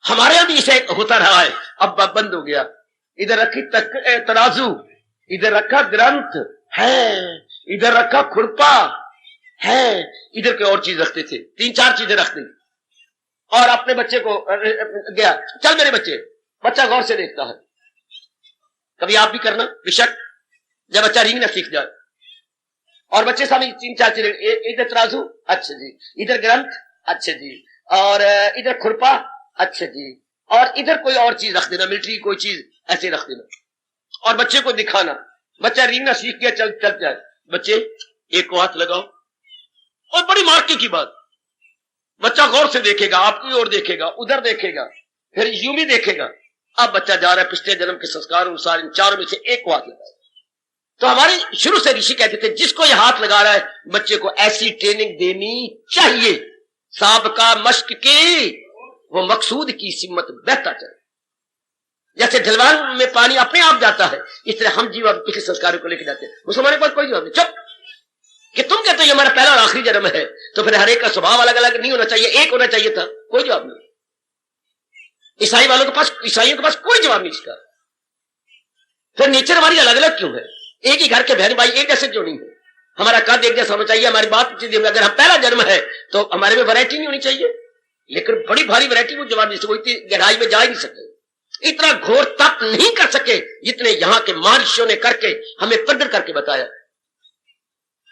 हमारे यहां भी इसे होता रहा है, अब बंद हो गया। इधर रखी तराजू, इधर रखा ग्रंथ है, इधर रखा खुरपा है, इधर कोई और चीज रखते थे, 3-4 चीजें रखते थे। और अपने बच्चे को गया, चल मेरे बच्चे, बच्चा गौर से देखता है। कभी आप भी करना बेशक, जब बच्चा रींगना सीख जाए और बच्चे सामने 3-4 चीजें, इधर तराजू, अच्छा जी, इधर ग्रंथ, अच्छा जी, और इधर खुरपा, अच्छा जी, और इधर कोई और चीज रख देना, मिलिट्री कोई चीज ऐसे रख देना और बच्चे को दिखाना। बच्चा रींगना सीख गया, चल चल जाए, बच्चे एक को हाथ लगाओ। और बड़ी मार्के की बात, बच्चा गौर से देखेगा, आपकी ओर देखेगा, उधर देखेगा, फिर यूं भी देखेगा। अब बच्चा जा रहा है पिछले जन्म के संस्कार अनुसार इन चारों में से एक को हाथ लगाए। तो हमारे शुरू से ऋषि कहते थे जिसको यह हाथ लगा रहा है बच्चे को ऐसी ट्रेनिंग देनी चाहिए, साबका मश्क के वो मकसूद की सिमत बहता चले। जैसे ढलवान में पानी अपने आप जाता है, इस तरह हम जीव पिछले संस्कारों को लेकर जाते हैं। मुसलमानों के पास कोई जवाब नहीं, चुप। कि तुम कहते हो ये हमारा पहला और आखिरी जन्म है, तो फिर हर एक का स्वभाव अलग अलग नहीं होना चाहिए, एक होना चाहिए था, कोई जवाब नहीं। ईसाइयों के पास कोई जवाब नहीं इसका। फिर नेचर हमारी अलग अलग क्यों है? एक ही घर के बहन भाई एक जैसे क्यों नहीं है? हमारा कद एक जैसा होना चाहिए, हमारी बात, अगर हम पहला जन्म है तो हमारे में वैरायटी नहीं होनी चाहिए। लेकिन बड़ी भारी वैरायटी वो जवाब नहीं सकते, वो इतनी गहराई में जा ही नहीं सकते, इतना घोर तप नहीं कर सके जितने यहां के महर्षियों ने करके हमें प्रकट करके बताया।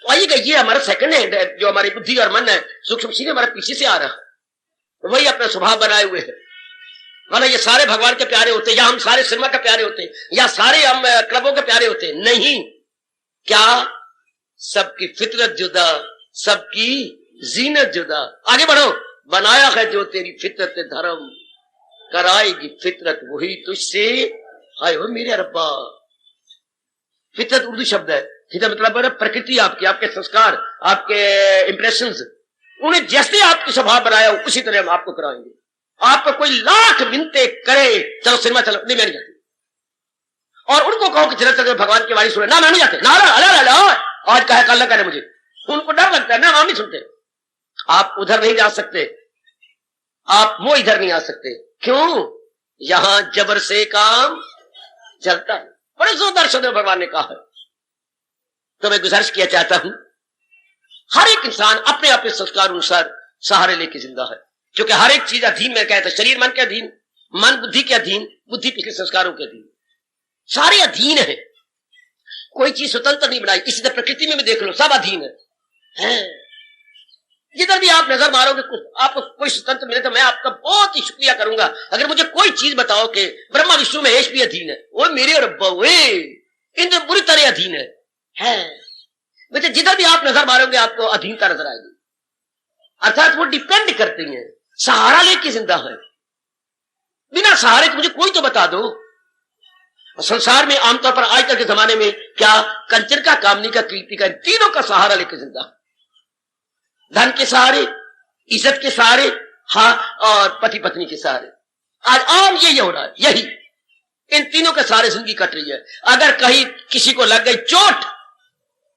आइएगा, ये हमारा सेकंड हैंड है, जो हमारी बुद्धि और मन है, सूक्ष्म शरीर हमारे पीछे से आ रहा है, वही अपना स्वभाव बनाए हुए है। माना ये सारे भगवान के प्यारे होते, या हम सारे सिनेमा के प्यारे होते, या सारे हम क्लबों के प्यारे होते, नहीं। क्या? सबकी फितरत जुदा, सबकी जीनत जुदा। आगे बढ़ो। बनाया है जो तेरी फितरत धर्म, कराएगी फितरत वही तुझसे। हाय हो मेरे रब्बा। फितरत उर्दू शब्द है, फितरत मतलब प्रकृति आपकी, आपके संस्कार, आपके इंप्रेशंस, उन्हें जैसे आपकी स्वभाव बनाया उसी तरह हम आपको कराएंगे। आपको कोई लाख मिन्नतें करे, चलो सिनेमा चलो, नहीं मैं नहीं जाती। और उनको कहो कि चले चले भगवान की वाणी सुने, ना मैं नहीं जाते, ना आज कहे कल न करे मुझे, उनको डर लगता है ना, हम नहीं सुनते। आप उधर नहीं जा सकते, आप वो इधर नहीं आ सकते। क्यों? यहां जबर से काम चलता है। बड़े जोरदार शब्द में भगवान ने कहा है। तो मैं गुजारिश किया चाहता हूं, हर एक इंसान अपने अपने संस्कार अनुसार सहारे लेके जिंदा है, क्योंकि हर एक चीज अधीन में कहता है, शरीर मन के अधीन, मन बुद्धि के अधीन, बुद्धि पिछले संस्कारों के अधीन, सारे अधीन है। कोई चीज स्वतंत्र नहीं बनाई। इसी तरह प्रकृति में भी देख लो, सब अधीन है। जिधर भी आप नजर मारोगे आपको कोई स्वतंत्र मिले तो मैं आपका बहुत ही शुक्रिया करूंगा अगर मुझे कोई चीज बताओ कि ब्रह्मा विष्णु महेश भी अधीन है, वो मेरे और इंद्र बुरी तरह अधीन है। बेटे जिधर भी आप नजर मारोगे आपको अधीनता नजर आएगी। अर्थात वो डिपेंड करती हैं, सहारा लेके जिंदा है। बिना सहारे के मुझे कोई तो बता दो। संसार में आमतौर पर आजकल के जमाने में क्या कंचन का, कामनी का, कीर्ति का, तीनों का सहारा लेके जिंदा है। धन के सहारे, इज्जत के सहारे, हाँ, और पति पत्नी के सहारे। आज आम यही हो रहा है, यही इन तीनों के सहारे जिंदगी कट रही है। अगर कहीं किसी को लग गई चोट,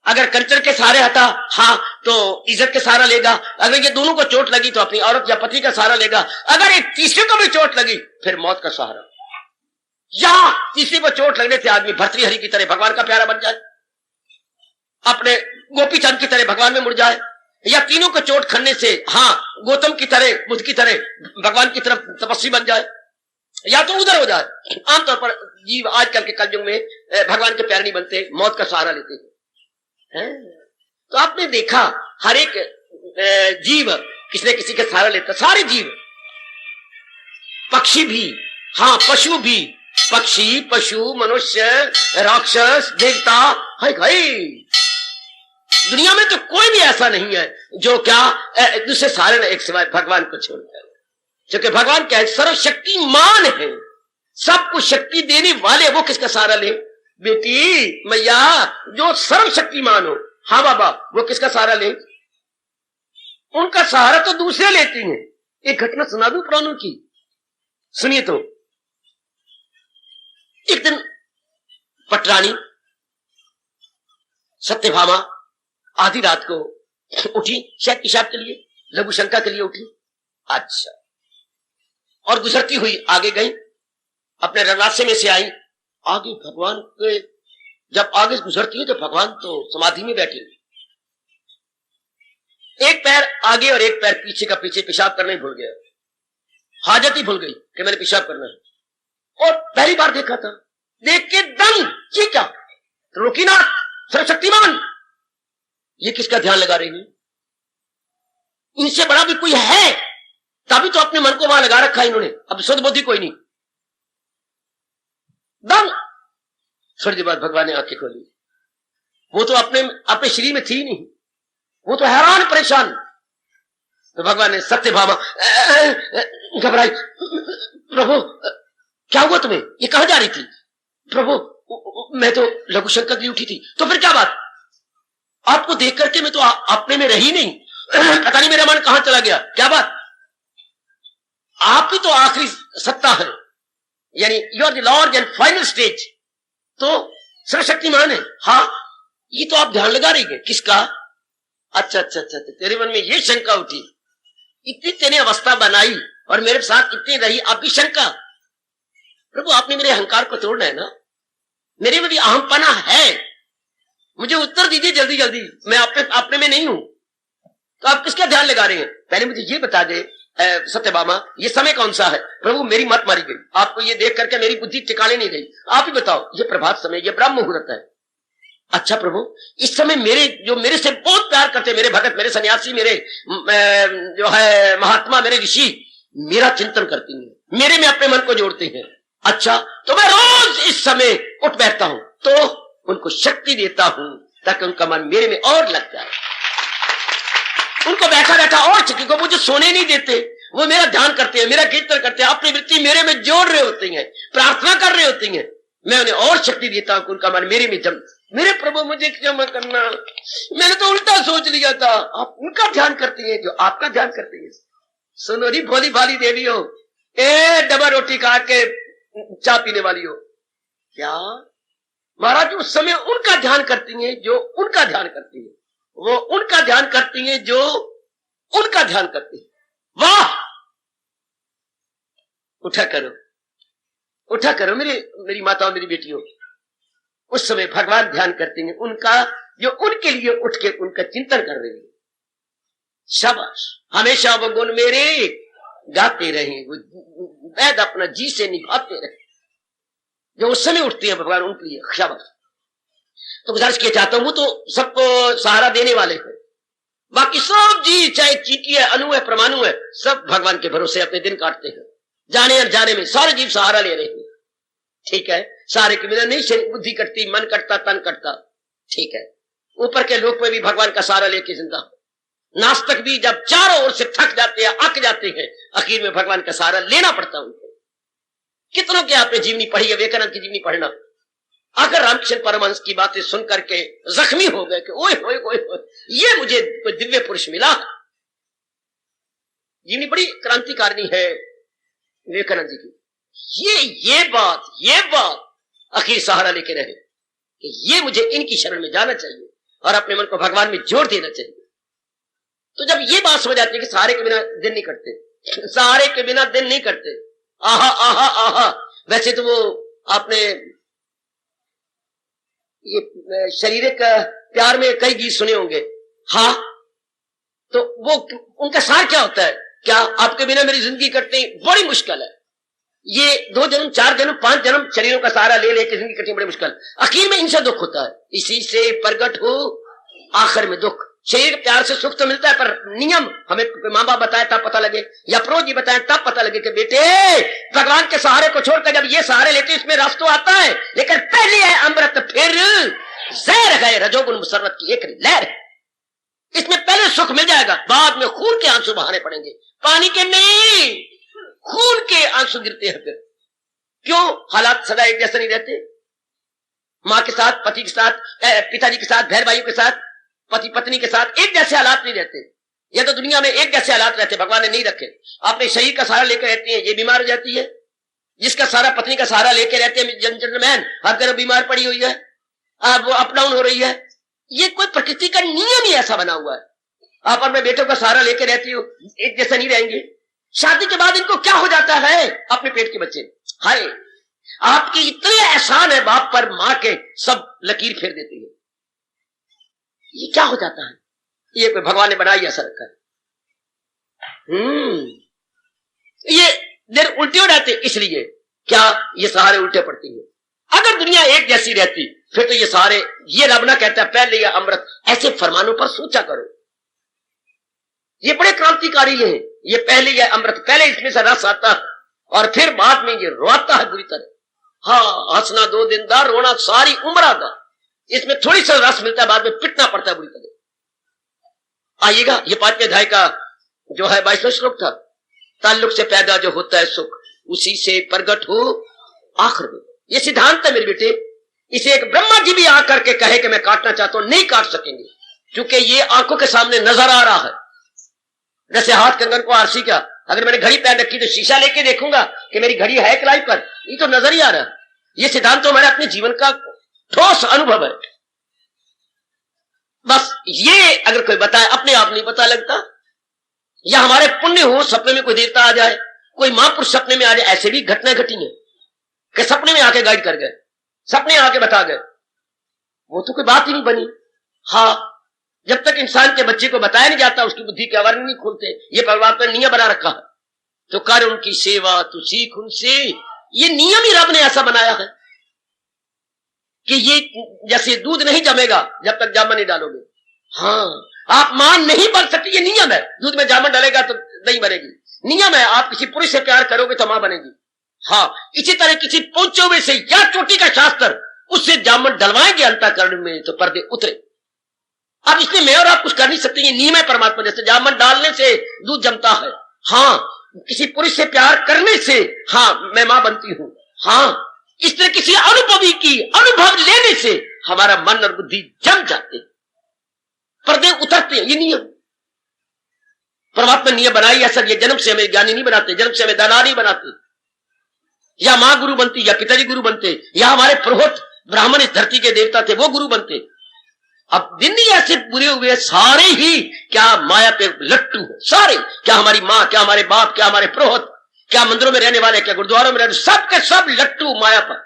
अगर कल्चर के सहारे हटा, हाँ, तो इज्जत के सहारा लेगा। अगर ये दोनों को चोट लगी तो अपनी औरत या पति का सहारा लेगा। अगर एक तीसरे को भी चोट लगी फिर मौत का सहारा। या तीसरे को चोट लगने से आदमी भर्तृहरि की तरह भगवान का प्यारा बन जाए, अपने गोपी चंद की तरह भगवान में मुड़ जाए, या तीनों को चोट खाने से हाँ गौतम की तरह, बुद्ध की तरह भगवान की तरफ तपस्वी बन जाए, या तो उधर हो जाए। आमतौर पर जीव आजकल के कलयुग में भगवान के प्यारे नहीं बनते, मौत का सहारा लेते हैं। तो आपने देखा हर एक जीव किसी न किसी के सहारा लेता, सारे जीव, पक्षी भी, हाँ पशु भी, पक्षी, पशु, मनुष्य, राक्षस, देवता, हाय दुनिया में तो कोई भी ऐसा नहीं है जो क्या दूसरे सहारे न एक सिवाय भगवान को छोड़कर, क्योंकि भगवान क्या है, सर्वशक्तिमान है, सबको शक्ति देने वाले। वो किसका सहारा ले? बेटी मैया जो सर्वशक्तिमान हो, हाँ बाबा, वो किसका सहारा ले? उनका सहारा तो दूसरे लेती हैं। एक घटना सुना दूं पुराणों की, सुनिए तो। एक दिन पटरानी सत्यभामा आधी रात को उठी, शायद पेशाब के लिए, लघु शंका के लिए उठी। अच्छा, और गुजरती हुई आगे गई, अपने रंगासे में से आई। आगे भगवान के जब आगे गुजरती है तो भगवान तो समाधि में बैठे, एक पैर आगे और एक पैर पीछे का पीछे, पेशाब करने भूल गया, हाजत ही भूल गई कि मैंने पेशाब करना है। और पहली बार देखा था, देख के दंग, ये क्या, रोकी ना, सर्वशक्तिमान, ये किसका ध्यान लगा रही है? इनसे बड़ा भी कोई है, तभी तो अपने मन को वहां लगा रखा है इन्होंने। अब शुद्ध बुद्धि कोई नहीं। दंग, थोड़ी देर बाद भगवान ने आंखें खोली, वो तो अपने शरीर में थी नहीं, वो तो हैरान परेशान। तो भगवान ने सत्यभामा घबराई, प्रभु क्या हुआ तुम्हें, ये कहां जा रही थी? प्रभु मैं तो लघु शंका के लिए उठी थी। तो फिर क्या बात? आपको देख करके मैं तो अपने में रही नहीं, पता नहीं मेरा मन कहां चला गया। क्या बात? आप ही तो आखिरी सत्ता है, यानी you are the lord and final stage, तो सर्वशक्तिमान है। हाँ, ये तो आप ध्यान लगा रही है, किसका? अच्छा अच्छा अच्छा, तेरे मन में ये शंका उठी, इतनी तेने अवस्था बनाई और मेरे साथ कितनी रही, आपकी शंका। प्रभु आपने मेरे अहंकार को तोड़ना है ना, मेरे में भी अहमपना है, मुझे उत्तर दीजिए जल्दी जल्दी, मैं अपने में नहीं हूं। तो आप किसका ध्यान लगा रहे हैं? पहले मुझे ये बता दे सत्यभामा, ये समय कौन सा है? प्रभु मेरी मत मारी गई, आपको ये देख करके मेरी बुद्धि ठिकाने नहीं गई, आप ही बताओ। ये प्रभात समय, ये ब्रह्म मुहूर्त है। अच्छा प्रभु, इस समय मेरे से बहुत प्यार करते, मेरे भगत, मेरे सन्यासी, मेरे जो है महात्मा, मेरे ऋषि मेरा चिंतन करती हैं, मेरे में अपने मन को जोड़ते हैं। अच्छा, तो मैं रोज इस समय उठ बैठता हूं, तो उनको शक्ति देता हूं ताकि उनका मन मेरे में और लग जाए। उनको बैठा बैठा और शक्ति को, मुझे सोने नहीं देते, वो मेरा ध्यान करते हैं, मेरा कीर्तन करते हैं, अपनी वृत्ति मेरे में जोड़ रहे होते हैं, प्रार्थना कर रहे होते हैं, मैं उन्हें और शक्ति देता हूं कि उनका मन मेरे में जम। मेरे प्रभु मुझे क्षमा करना, मैंने तो उल्टा सोच लिया था, आप उनका ध्यान करती हैं जो आपका ध्यान करती है। सुनो री भोली भाली देवी हो, डबल रोटी खा के चाय पीने वाली हो, क्या महाराज उस समय उनका ध्यान करती हैं जो उनका ध्यान करती है, वो उनका ध्यान करती हैं जो उनका ध्यान करती है। वाह, उठा करो मेरी माताओं, मेरी बेटियों। उस समय भगवान ध्यान करते हैं उनका जो उनके लिए उठ के उनका चिंतन कर रहे हैं। शाबाश, हमेशा वो गुण मेरे गाते रहे, वो वैद अपना जी से निभाते रहे, जो उस समय उठते हैं भगवान उनके लिए। शाबाश। तो गुजारिश किया चाहता हूं, वो तो सबको सहारा देने वाले हैं, बाकी सब जी, चाहे चीटी है, अणु है, परमाणु है, सब भगवान के भरोसे अपने दिन काटते हैं। जाने अनजाने में सारे जीव सहारा ले रहे हैं, ठीक है। सारे के बिना नहीं बुद्धि कटती, मन कटता, तन कटता, ठीक है। ऊपर के लोक में भी भगवान का सहारा लेके जिंदा। नास्तिक भी जब चारों ओर से थक जाते हैं, अक जाते हैं, आखिर में भगवान का सहारा लेना पड़ता उनको। कितनों के आपने जीवनी पढ़ी है, विवेकानंद की जीवनी पढ़ना। अगर रामकृष्ण परमहंस की बातें सुन करके जख्मी हो गए कि ओए होए ओए होए, ये मुझे कोई दिव्य पुरुष मिला, जीवनी बड़ी क्रांतिकारिणी है विवेकानंद जी की। ये बात आखिर सहारा लेके रहे कि ये मुझे इनकी शरण में जाना चाहिए और अपने मन को भगवान में जोड़ देना चाहिए। तो जब ये बात समझ आती है कि सहारे के बिना दिन नहीं कटते, सहारे के बिना दिन नहीं कटते, आहा आहा आहा। वैसे तो वो आपने ये शारीरिक प्यार में कई गीत सुने होंगे, हाँ, तो वो उनका सार क्या होता है? क्या आपके बिना मेरी जिंदगी कटनी बड़ी मुश्किल है। ये 2 जन्म 4 जन्म 5 जन्म शरीरों का सहारा ले लेकर जिंदगी कटनी बड़ी मुश्किल। आखिर में इनसे दुख होता है, इसी से प्रकट हो आखिर में दुख। शरीर प्यार से सुख तो मिलता है, पर नियम हमें माँ बाप बताए तब पता लगे, या प्रो जी बताए तब पता लगे कि बेटे भगवान के सहारे को छोड़कर जब ये सहारे लेते इसमें रस तो आता है, लेकिन पहले है अमृत फिर जहर है, रजोगुण मुसर्रत की एक लहर है। इसमें पहले सुख मिल जाएगा, बाद में खून के आंसू बहाने पड़ेंगे, पानी के नहीं, खून के आंसू गिरते हैं। फिर क्यों? हालात सदा एक जैसे नहीं रहते। माँ के साथ, पति के साथ, पिताजी के साथ, बहन भाइयों के साथ, पति पत्नी के साथ एक जैसे हालात नहीं रहते। ये तो दुनिया में एक जैसे हालात रहते, भगवान ने नहीं रखे। आपने शरीर का सहारा लेकर रहती है, ये बीमार हो जाती है। जिसका सारा पत्नी का सहारा लेकर रहते हैं, जेंटलमैन हर तरफ बीमार पड़ी हुई है, अब वो अप डाउन हो रही है। ये कोई प्रकृति का नियम ही ऐसा बना हुआ है। आप अपने बेटों का सहारा लेकर रहती हो, एक जैसे नहीं रहेंगे। शादी के बाद इनको क्या हो जाता है? अपने पेट के बच्चे, हाय आपकी इतने एहसान है बाप पर, मां के सब लकीर फेर देती है। ये क्या हो जाता है? ये भगवान ने बनाई ऐसा रखा है। ये देर उल्टे हो जाते, इसलिए क्या ये सहारे उल्टे पड़ती है। अगर दुनिया एक जैसी रहती फिर तो ये सहारे, ये रब ना कहता पहले ये अमृत, ऐसे फरमानों पर सोचा करो। ये बड़े क्रांतिकारी है। ये पहले ये अमृत, पहले इसमें से रस आता है और फिर बाद में ये रोता है बुरी तरह। हाँ, हंसना 2 दिन दा, रोना सारी उम्र दा। इसमें थोड़ी सा रस मिलता है, बाद में पिटना पड़ता है बुरी तरह। आइएगा, ये 5वें अध्याय का जो है 22वां श्लोक था। ताल्लुक से पैदा जो होता है सुख, उसी से प्रगट हो आखिर में। ये सिद्धांत है मेरे बेटे। इसे एक ब्रह्मा जी भी आकर के कहे कि मैं काटना चाहता हूं, नहीं काट सकेंगे, क्योंकि ये आंखों के सामने नजर आ रहा है। जैसे हाथ कंगन को आरसी का, अगर मैंने घड़ी पहन रखी तो शीशा लेके देखूंगा कि मेरी घड़ी है किलाई पर, ये तो नजर ही आ रहा है। ये सिद्धांत तो हमारे अपने जीवन का ठोस अनुभव है। बस ये अगर कोई बताए, अपने आप नहीं पता लगता। या हमारे पुण्य हो, सपने में कोई देवता आ जाए, कोई महापुरुष सपने में आ जाए, ऐसे भी घटनाएं घटी हैं कि सपने में आके गाइड कर गए, सपने आके बता गए, वो तो कोई बात ही नहीं बनी। हाँ, जब तक इंसान के बच्चे को बताया नहीं जाता, उसकी बुद्धि के आवरण नहीं खुलते। ये परमात्मा ने नियम बना रखा है, तो कर उनकी सेवा तू सीख उनसे। ये नियम ही रब ने ऐसा बनाया है कि ये जैसे दूध नहीं जमेगा जब तक जामन नहीं डालोगे। हाँ, आप मां नहीं बन सकते, ये नियम है। दूध में जामन डालेगा तो नहीं बनेगी, नियम है। आप किसी पुरुष से प्यार करोगे तो मां बनेगी। हाँ, इसी तरह किसी पहुंचे हुए से या चोटी का शास्त्र, उससे जामन डलवाएंगे अंतःकरण में तो पर्दे उतरे। अब इसलिए मैं और आप कुछ कर नहीं सकते, ये नियम है परमात्मा। जैसे जामन डालने से दूध जमता है, हाँ, किसी पुरुष से प्यार करने से हाँ मैं मां बनती हूं। हाँ, इस तरह किसी अनुभवी की अनुभव लेने से हमारा मन और बुद्धि जम जाते, पर्दे उतरते हैं। ये नियम परमात्मा नियम बनाई है सर। ये जन्म से हमें ज्ञानी नहीं बनाते, जन्म से हमें दाना नहीं बनाते, या मां गुरु बनती, या पिताजी गुरु बनते, या हमारे पुरोहित ब्राह्मण इस धरती के देवता थे वो गुरु बनते। अब दिन ही ऐसे बुरे हुए सारे ही क्या माया पे लट्टू है सारे। क्या हमारी माँ, क्या हमारे बाप, क्या हमारे पुरोहित, क्या मंदिरों में रहने वाले, क्या गुरुद्वारों में रहने, सब के सब लट्टू माया पर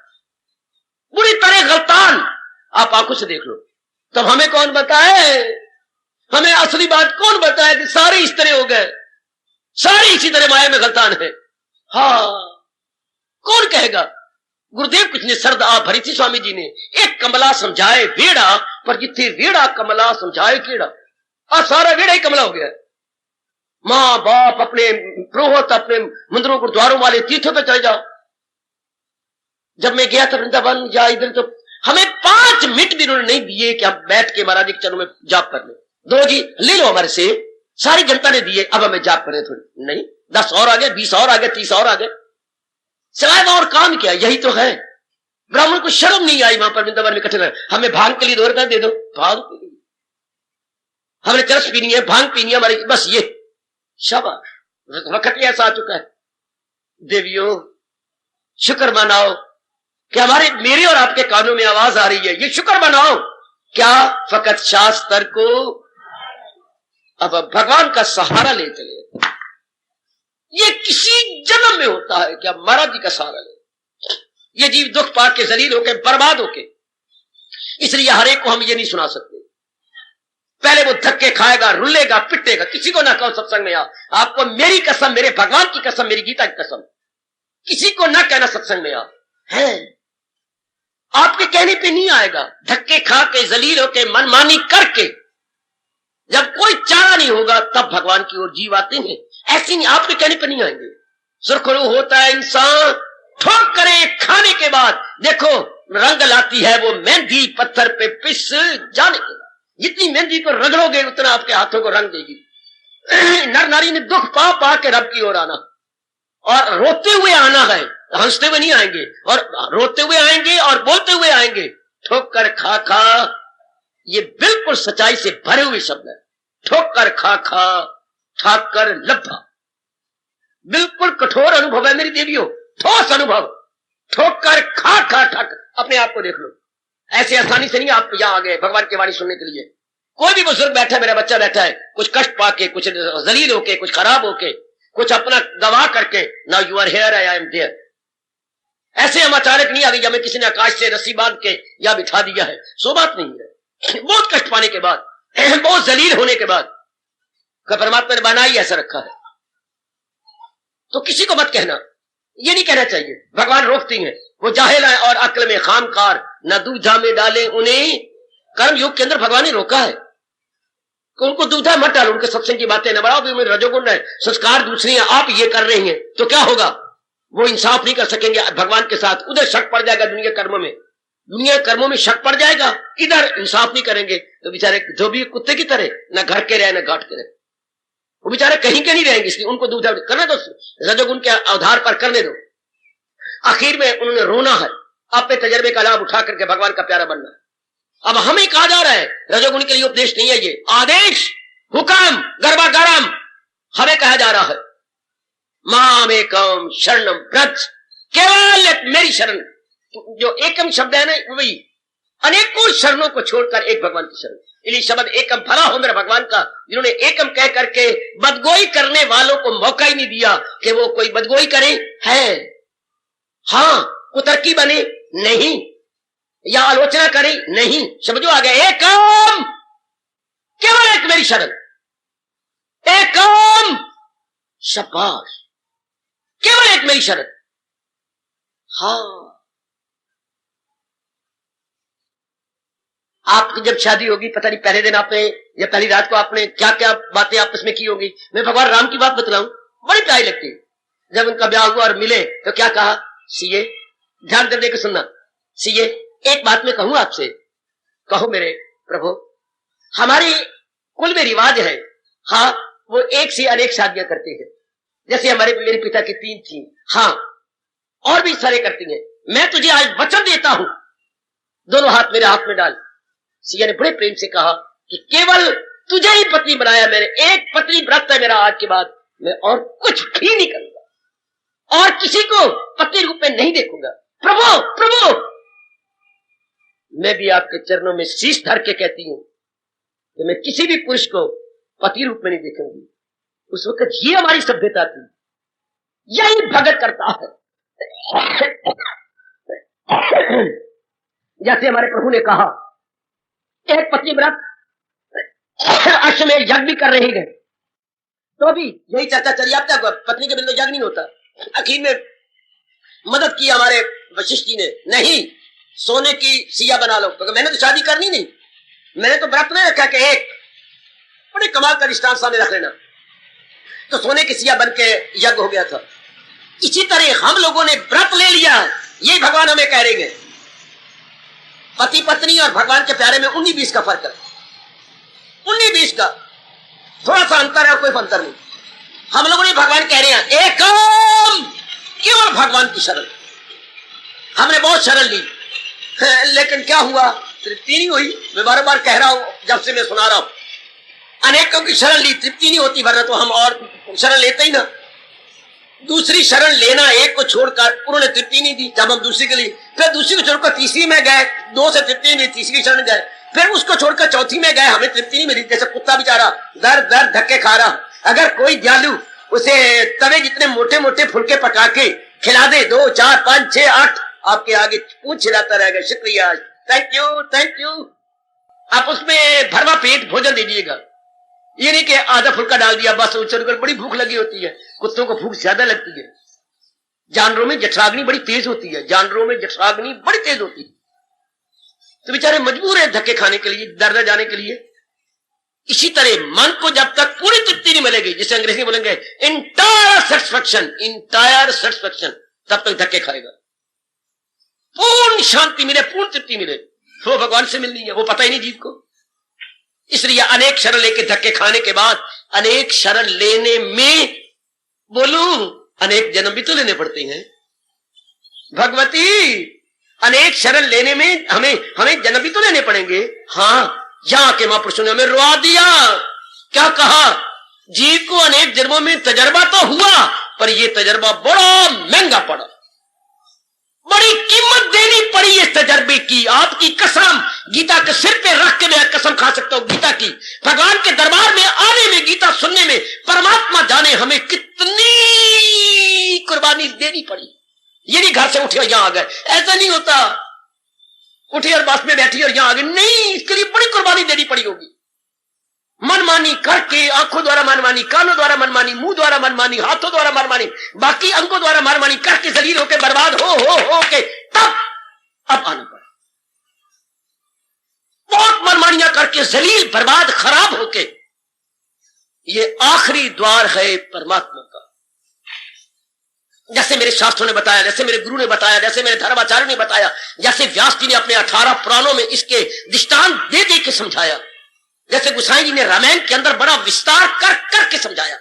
बुरी तरह गलतान। आप आंखों से देख लो। तब हमें कौन बताए, हमें असली बात कौन बताए कि सारे इस तरह हो गए, सारे इसी तरह माया में गलतान है। हाँ, कौन कहेगा? गुरुदेव कुछ ने शरद आ भरी थी स्वामी जी ने, एक कमला समझाए वेड़ा, पर जिथे वेड़ा कमला समझाए केड़ा। आ सारा वेड़ा ही कमला हो गया। मां बाप, अपने पुरोहित, अपने मंदिरों गुरुद्वारों वाले तीर्थों पे चले जाओ। जब मैं गया था वृंदावन या इधर, तो हमें 5 मिनट भी उन्होंने नहीं दिए कि हम बैठ के महाराज के चरणों में जाप कर ले। दो जी ले लो हमारे से, सारी जनता ने दिए, अब हमें जाप करें थोड़ी नहीं। 10 और आ गए, 20 और आ गए, 30 और आ गए, सिवाय और काम किया। यही तो है। ब्राह्मण को शर्म नहीं आई वहां पर वृंदावन में इकट्ठे। हमें भांग के लिए 2 रुपए दे दो, भांग पी ली, हमने चरस पीनी है, भांग पीनी है हमारी, बस ये शाबाश। वक्त ही ऐसा आ चुका है। देवियों, शुक्र मनाओ कि हमारे मेरे और आपके कानों में आवाज आ रही है। ये शुक्र मनाओ क्या फकत शास्त्र को अब भगवान का सहारा ले चले। ये किसी जन्म में होता है क्या महाराज जी का सहारा ले। ये जीव दुख पाके के जलील होके बर्बाद होके, इसलिए हर एक को हम ये नहीं सुना सकते। पहले वो धक्के खाएगा, रुलेगा, पिटेगा। किसी को ना कहो सत्संग में आ। आपको मेरी कसम, मेरे भगवान की कसम, मेरी गीता की कसम, किसी को ना कहना सत्संग में आ है। आपके कहने पे नहीं आएगा। धक्के खा के, जलील होके, मनमानी करके, जब कोई चारा नहीं होगा तब भगवान की ओर जीव आते हैं। ऐसे नहीं, आपके कहने पे नहीं आएंगे। सुरखरू होता है इंसान ठोक करे खाने के बाद। देखो रंग लाती है वो मेहंदी पत्थर पे पिस जाने के बाद। जितनी मेहंदी को रगड़ोगे उतना आपके हाथों को रंग देगी। नर नारी ने दुख पा पा के रब की ओर आना, और रोते हुए आना है, हंसते हुए नहीं आएंगे। और रोते हुए आएंगे और बोलते हुए आएंगे। ठोक कर खा खा, ये बिल्कुल सच्चाई से भरे हुए शब्द है। ठोक कर खा खा, ठाक कर लब्धा। बिल्कुल कठोर अनुभव है मेरी देवियों, ठोस अनुभव। ठोक कर खा खा ठाक। अपने आप को देख लो, ऐसे आसानी से नहीं आप यहां आ गए भगवान की वाणी सुनने के लिए। कोई भी बुजुर्ग बैठा है, मेरा बच्चा बैठा है, कुछ कष्ट पाके, कुछ जलील होके, कुछ खराब होके, कुछ अपना गवाह करके, now you are here, I am there. ऐसे हम अचानक नहीं आ गई, हमें किसी ने आकाश से रस्सी बांध के या बिठा दिया है, सो बात नहीं है। बहुत कष्ट पाने के बाद, बहुत जलील होने के बाद परमात्मा ने बनाई ऐसा रखा है। तो किसी को मत कहना, ये नहीं कहना चाहिए। भगवान रोकती हैं, वो जाहिल है और अक्ल में खामखार, न दूधा में डाले उन्हें। कर्म योग के अंदर भगवान ने रोका है कि उनको दूधा मत डालो, उनके सत्संग की बातें न बढ़ाओ। उनमें रजोगुण है, संस्कार दूसरी है, आप ये कर रही हैं तो क्या होगा? वो इंसाफ नहीं कर सकेंगे भगवान के साथ। उधर शक पड़ जाएगा दुनिया कर्मों में, दुनिया कर्मों में शक पड़ जाएगा, इधर इंसाफ नहीं करेंगे तो बेचारे धोबी कुत्ते की तरह, न घर के रहे न घाट के रहे, वो बेचारे कहीं के नहीं रहेंगे। इसलिए उनको दूधा करने दो, रजोगुण के आधार पर करने दो। आखिर में उन्होंने रोना है, अपने तजर्बे का लाभ उठा करके भगवान का प्यारा बनना है। अब हमें कहा जा रहा है रजोगुण के लिए उपदेश नहीं है, ये आदेश, हुक्म, गरबा गरम हमें कहा जा रहा है। माम एकम शरणम व्रज, केवल एक मेरी शरण। जो एकम शब्द है ना, वही अनेकों शरणों को छोड़कर एक भगवान की शरण। इसलिए शब्द एकम भला हो मेरा भगवान का, जिन्होंने एकम कह करके बदगोई करने वालों को मौका ही नहीं दिया कि वो कोई बदगोई करे है। हाँ, कुतर्की बने नहीं, या आलोचना करे नहीं। समझो आ गया, एकम, केवल एक मेरी शरण, एकम, शाबाश, केवल एक मेरी शरण। हाँ, आपकी जब शादी होगी, पता नहीं पहले दिन आपने या पहली रात को आपने क्या क्या बातें आपस में की होगी। मैं भगवान राम की बात बतलाऊं, बड़ी प्यारी लगती है। जब उनका ब्याह हुआ और मिले तो क्या कहा? सीए, ध्यान दे देकर सुनना। सीए, एक बात मैं कहूं आपसे, कहो मेरे प्रभु, हमारे कुल में रिवाज है, हाँ, वो एक से अनेक शादियां करते हैं। जैसे मेरे पिता की 3 थी, हाँ, और भी सारे करती हैं। मैं तुझे आज वचन देता हूं, दोनों हाथ मेरे हाथ में डाल। सिया ने बड़े प्रेम से कहा कि केवल तुझे ही पत्नी बनाया मैंने, एक पत्नी व्रत है मेरा आज के बाद, मैं और कुछ भी नहीं करूंगा और किसी को पति रूप में नहीं देखूंगा। प्रभु प्रभु, मैं भी आपके चरणों में शीश धर के कहती हूं कि मैं किसी भी पुरुष को पति रूप में नहीं देखूंगी। उस वक्त ये हमारी सभ्यता थी, यही भगत करता है। जैसे हमारे प्रभु ने कहा, एक पत्नी व्रत अश्व में यज्ञ भी कर रही है, तो अभी यही चर्चा चली। आप क्या, पत्नी के बिना यज्ञ नहीं होता। आखिर में मदद की हमारे वशिष्ठ जी ने, नहीं, सोने की सिया बना लो, क्योंकि मैंने तो शादी करनी नहीं, मैंने तो व्रत नहीं रखा कि एक बड़े कमाल का रिश्ता सामने रख लेना, तो सोने की सिया बन के यज्ञ हो गया था। इसी तरह हम लोगों ने व्रत ले लिया, यही भगवान हमें कह रहे हैं। पति पत्नी और भगवान के प्यारे में 19-20 का फर्क है, 19-20 का थोड़ा सा अंतर है और कोई अंतर नहीं। हम लोगों ने भगवान कह रहे हैं एकम, केवल भगवान की शरण। हमने बहुत शरण ली, लेकिन क्या हुआ? तृप्ति नहीं हुई। मैं बार बार कह रहा हूं, जब से मैं सुना रहा हूं, अनेकों की शरण ली, तृप्ति नहीं होती, वरना तो हम और शरण लेते ही ना। दूसरी शरण लेना, एक को छोड़कर उन्होंने तृप्ति नहीं दी। जब हम दूसरी के लिए, फिर दूसरी को छोड़कर तीसरी में गए, 2 से तृप्ति नहीं, तीसरी शरण गए, फिर उसको छोड़कर चौथी में गए, हमें तृप्ति नहीं मिली। जैसे कुत्ता बेचारा दर दर धक्के खा रहा, अगर कोई दयालु उसे तवे जितने मोटे मोटे फुलके पका के खिला दे, 2, 4, 5, 6, 8, आपके आगे पूछ चिल्लाता रहेगा, शुक्रिया, थैंक यू, थैंक यू। आप उसमें भरवा पेट भोजन दे दीजिएगा, ये नहीं कि आधा फुल्का डाल दिया बस। बड़ी भूख लगी होती है, कुत्तों को भूख ज्यादा लगती है। जानवरों में जठराग्नि बड़ी तेज होती है, जानवरों में जठराग्नि बड़ी तेज होती है, तो बेचारे मजबूर है धक्के खाने के लिए, दर दर जाने के लिए। इसी तरह मन को जब तक पूरी तृप्ति नहीं मिलेगी, जिसे अंग्रेजी में बोलेंगे इंटायर सेटिस्फैक्शन, तब तक धक्के खाएगा। पूर्ण शांति मिले, पूर्ण तृप्ति मिले, वो भगवान से मिलनी है, वो पता ही नहीं जीव को। इसलिए अनेक शरण लेके धक्के खाने के बाद, अनेक शरण लेने में बोलूं अनेक जन्म भी तो लेने पड़ते हैं भगवती। अनेक शरण लेने में हमें जन्म भी तो लेने पड़ेंगे। हाँ, यहां के महापुरुषों ने हमें रुआ दिया। क्या कहा? जीव को अनेक जन्मों में तजर्बा तो हुआ, पर यह तजर्बा बड़ा महंगा पड़ा, बड़ी कीमत देनी पड़ी इस तजर्बे की। आपकी कसम, गीता के सिर पे रख के मैं कसम खा सकता हूं गीता की, भगवान के दरबार में आने में, गीता सुनने में, परमात्मा जाने हमें कितनी कुर्बानी देनी पड़ी। ये नहीं घर से उठे और यहां आ गए, ऐसा नहीं होता, उठे और बस में बैठी और यहां आ गए, नहीं, इसके लिए बड़ी कुर्बानी देनी पड़ी होगी। मनमानी करके, आंखों द्वारा मनमानी, कानों द्वारा मनमानी, मुंह द्वारा मनमानी, हाथों द्वारा मनमानी, बाकी अंगों द्वारा मनमानी करके जलील होकर बर्बाद हो के तब अब आना पड़ा। बहुत मनमानियां करके जलील, बर्बाद, खराब होके, ये आखिरी द्वार है परमात्मा का। जैसे मेरे शास्त्रों ने बताया, जैसे मेरे गुरु ने बताया, जैसे मेरे धर्माचार्य ने बताया, जैसे व्यास जी ने अपने 18 पुराणों में इसके दृष्टांत दे दे के समझाया, जैसे गोसाई जी ने रामायण के अंदर बड़ा विस्तार कर करके समझाया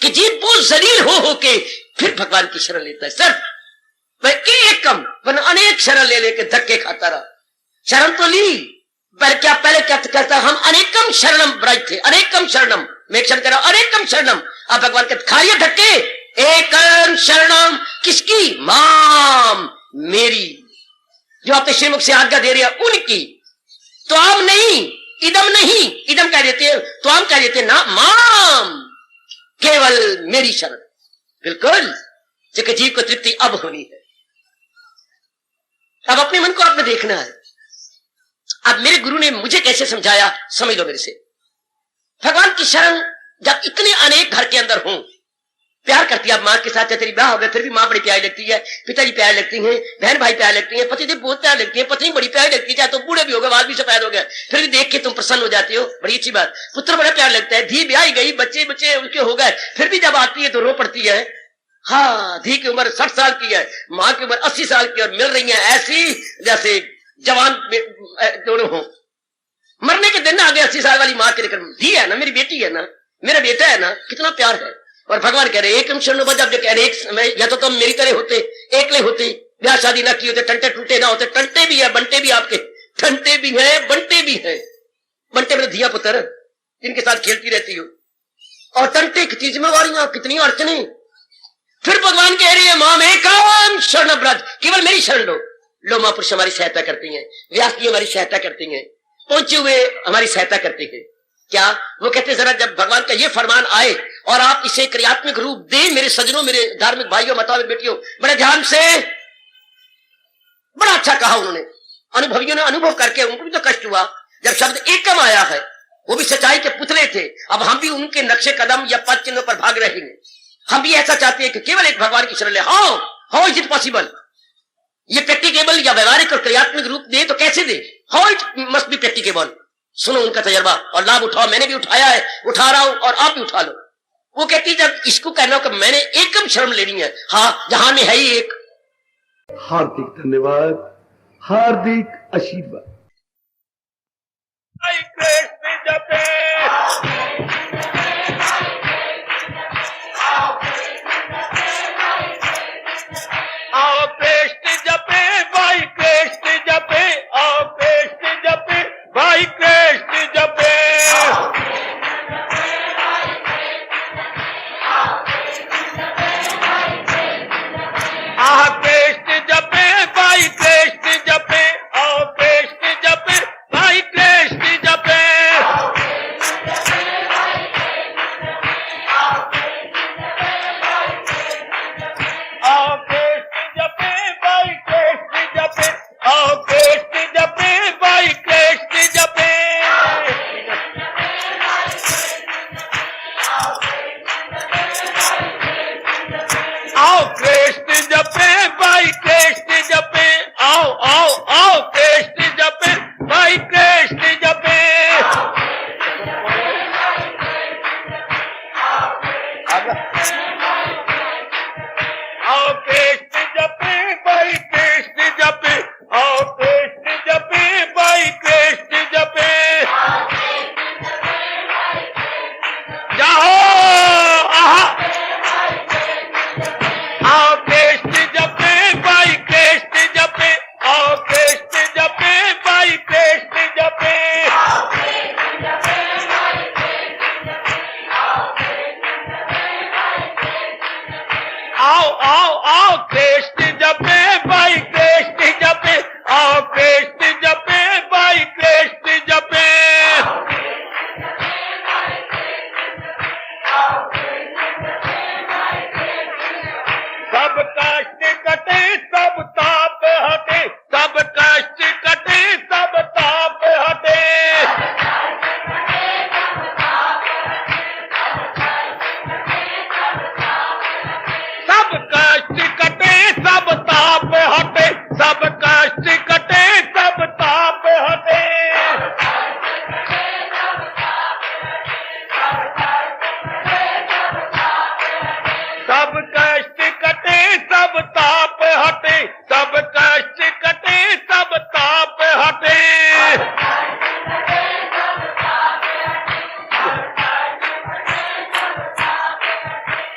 कि जीव बहुत जलील हो के फिर भगवान की शरण लेता है। सर वह एक कम वरना अनेक शरण ले लेके धक्के खाता रहा। शरण तो ली, पर क्या पहले क्या कहता, हम अनेकम शरणम ब्रज थे, अनेकम शरणम, मैं एक शरण कह रहा हूं, अनेकम शरणम। अब भगवान कहते खाइए धक्के, एकम शरणम किसकी? माम, मेरी, जो आपने श्रीमुख से आज्ञा दे रही है उनकी। तो हम नहीं, इदम नहीं, इदम कह देते हैं, तो हम कह देते ना, माम, केवल मेरी शरण। बिल्कुल, क्योंकि जीव को तृप्ति अब होनी है। अब अपने मन को आपने देखना है। अब मेरे गुरु ने मुझे कैसे समझाया, समझ लो मेरे से। भगवान की शरण जब इतने अनेक घर के अंदर हों, प्यार करती है, अब मां के साथ तेरी ब्याह हो गया, फिर भी मां बड़ी प्यारी लगती है, पिताजी प्यार लगती हैं, बहन भाई प्यार लगती हैं, पति देव बहुत प्यार लगती है, पत्नी बड़ी प्यारी लगती है, चाहे तो बूढ़े भी हो गए, बाल भी सफेद हो गए, फिर भी देख के तुम प्रसन्न हो जाती हो, बड़ी अच्छी बात। पुत्र बड़ा प्यार लगता है, धी ब्याही गई, बच्चे उनके हो गए, फिर भी जब आती है तो रो पड़ती है। हाँ, धी की उम्र 60 साल की है, माँ की उम्र 80 साल की, और मिल रही है ऐसी जैसे जवान दोनों हो। मरने के दिन आ गए 80 साल वाली माँ के लेकर, धी है ना, मेरी बेटी है ना, मेरा बेटा है ना, कितना प्यार है। और भगवान कह रहे एकम शरण, जब कह रहे एक समय, या तो तुम मेरी तरह होते, एकले होते, ब्याह शादी ना की होते, टंटे टूटे ना होते, टंटे भी है, बंटे भी, आपके ठंटे भी है, बंटे भी है। बंटे मेरे धिया पुत्र जिनके साथ खेलती रहती हो, और टंटे कितनी जिम्मेवारियां, कितनी अड़चने। फिर भगवान कह रही है माम एकम शरण ब्रज, केवल मेरी शरण लो। महापुरुष हमारी सहायता करती हैं, व्यास जी हमारी सहायता करती हैं, पहुंचे हुए हमारी सहायता करते हैं। क्या वो कहते, जरा जब भगवान का ये फरमान आए और आप इसे क्रियात्मक रूप दे, मेरे सज्जनों, मेरे धार्मिक भाइयों, माताओं, बेटियों, बड़े ध्यान से, बड़ा अच्छा कहा उन्होंने। अनुभवियों ने अनुभव करके, उनको भी तो कष्ट हुआ जब शब्द एकम आया है, वो भी सच्चाई के पुतले थे। अब हम भी उनके नक्शे कदम या पद चिन्हों पर भाग रहे हैं। हम भी ऐसा चाहते हैं कि केवल एक भगवान की शरण ले। How is it possible? ये प्रैक्टिकेबल या व्यवहारिक और क्रियात्मक रूप दे तो कैसे दे? How it must be practicable. सुनो उनका तजर्बा और लाभ उठाओ। मैंने भी उठाया है, उठा रहा हूं, और आप भी उठा लो। वो कहती है जब इसको कहना कि मैंने एकम शरण लेनी है, हाँ, जहां में है ही एक। हार्दिक धन्यवाद, हार्दिक आशीर्वाद।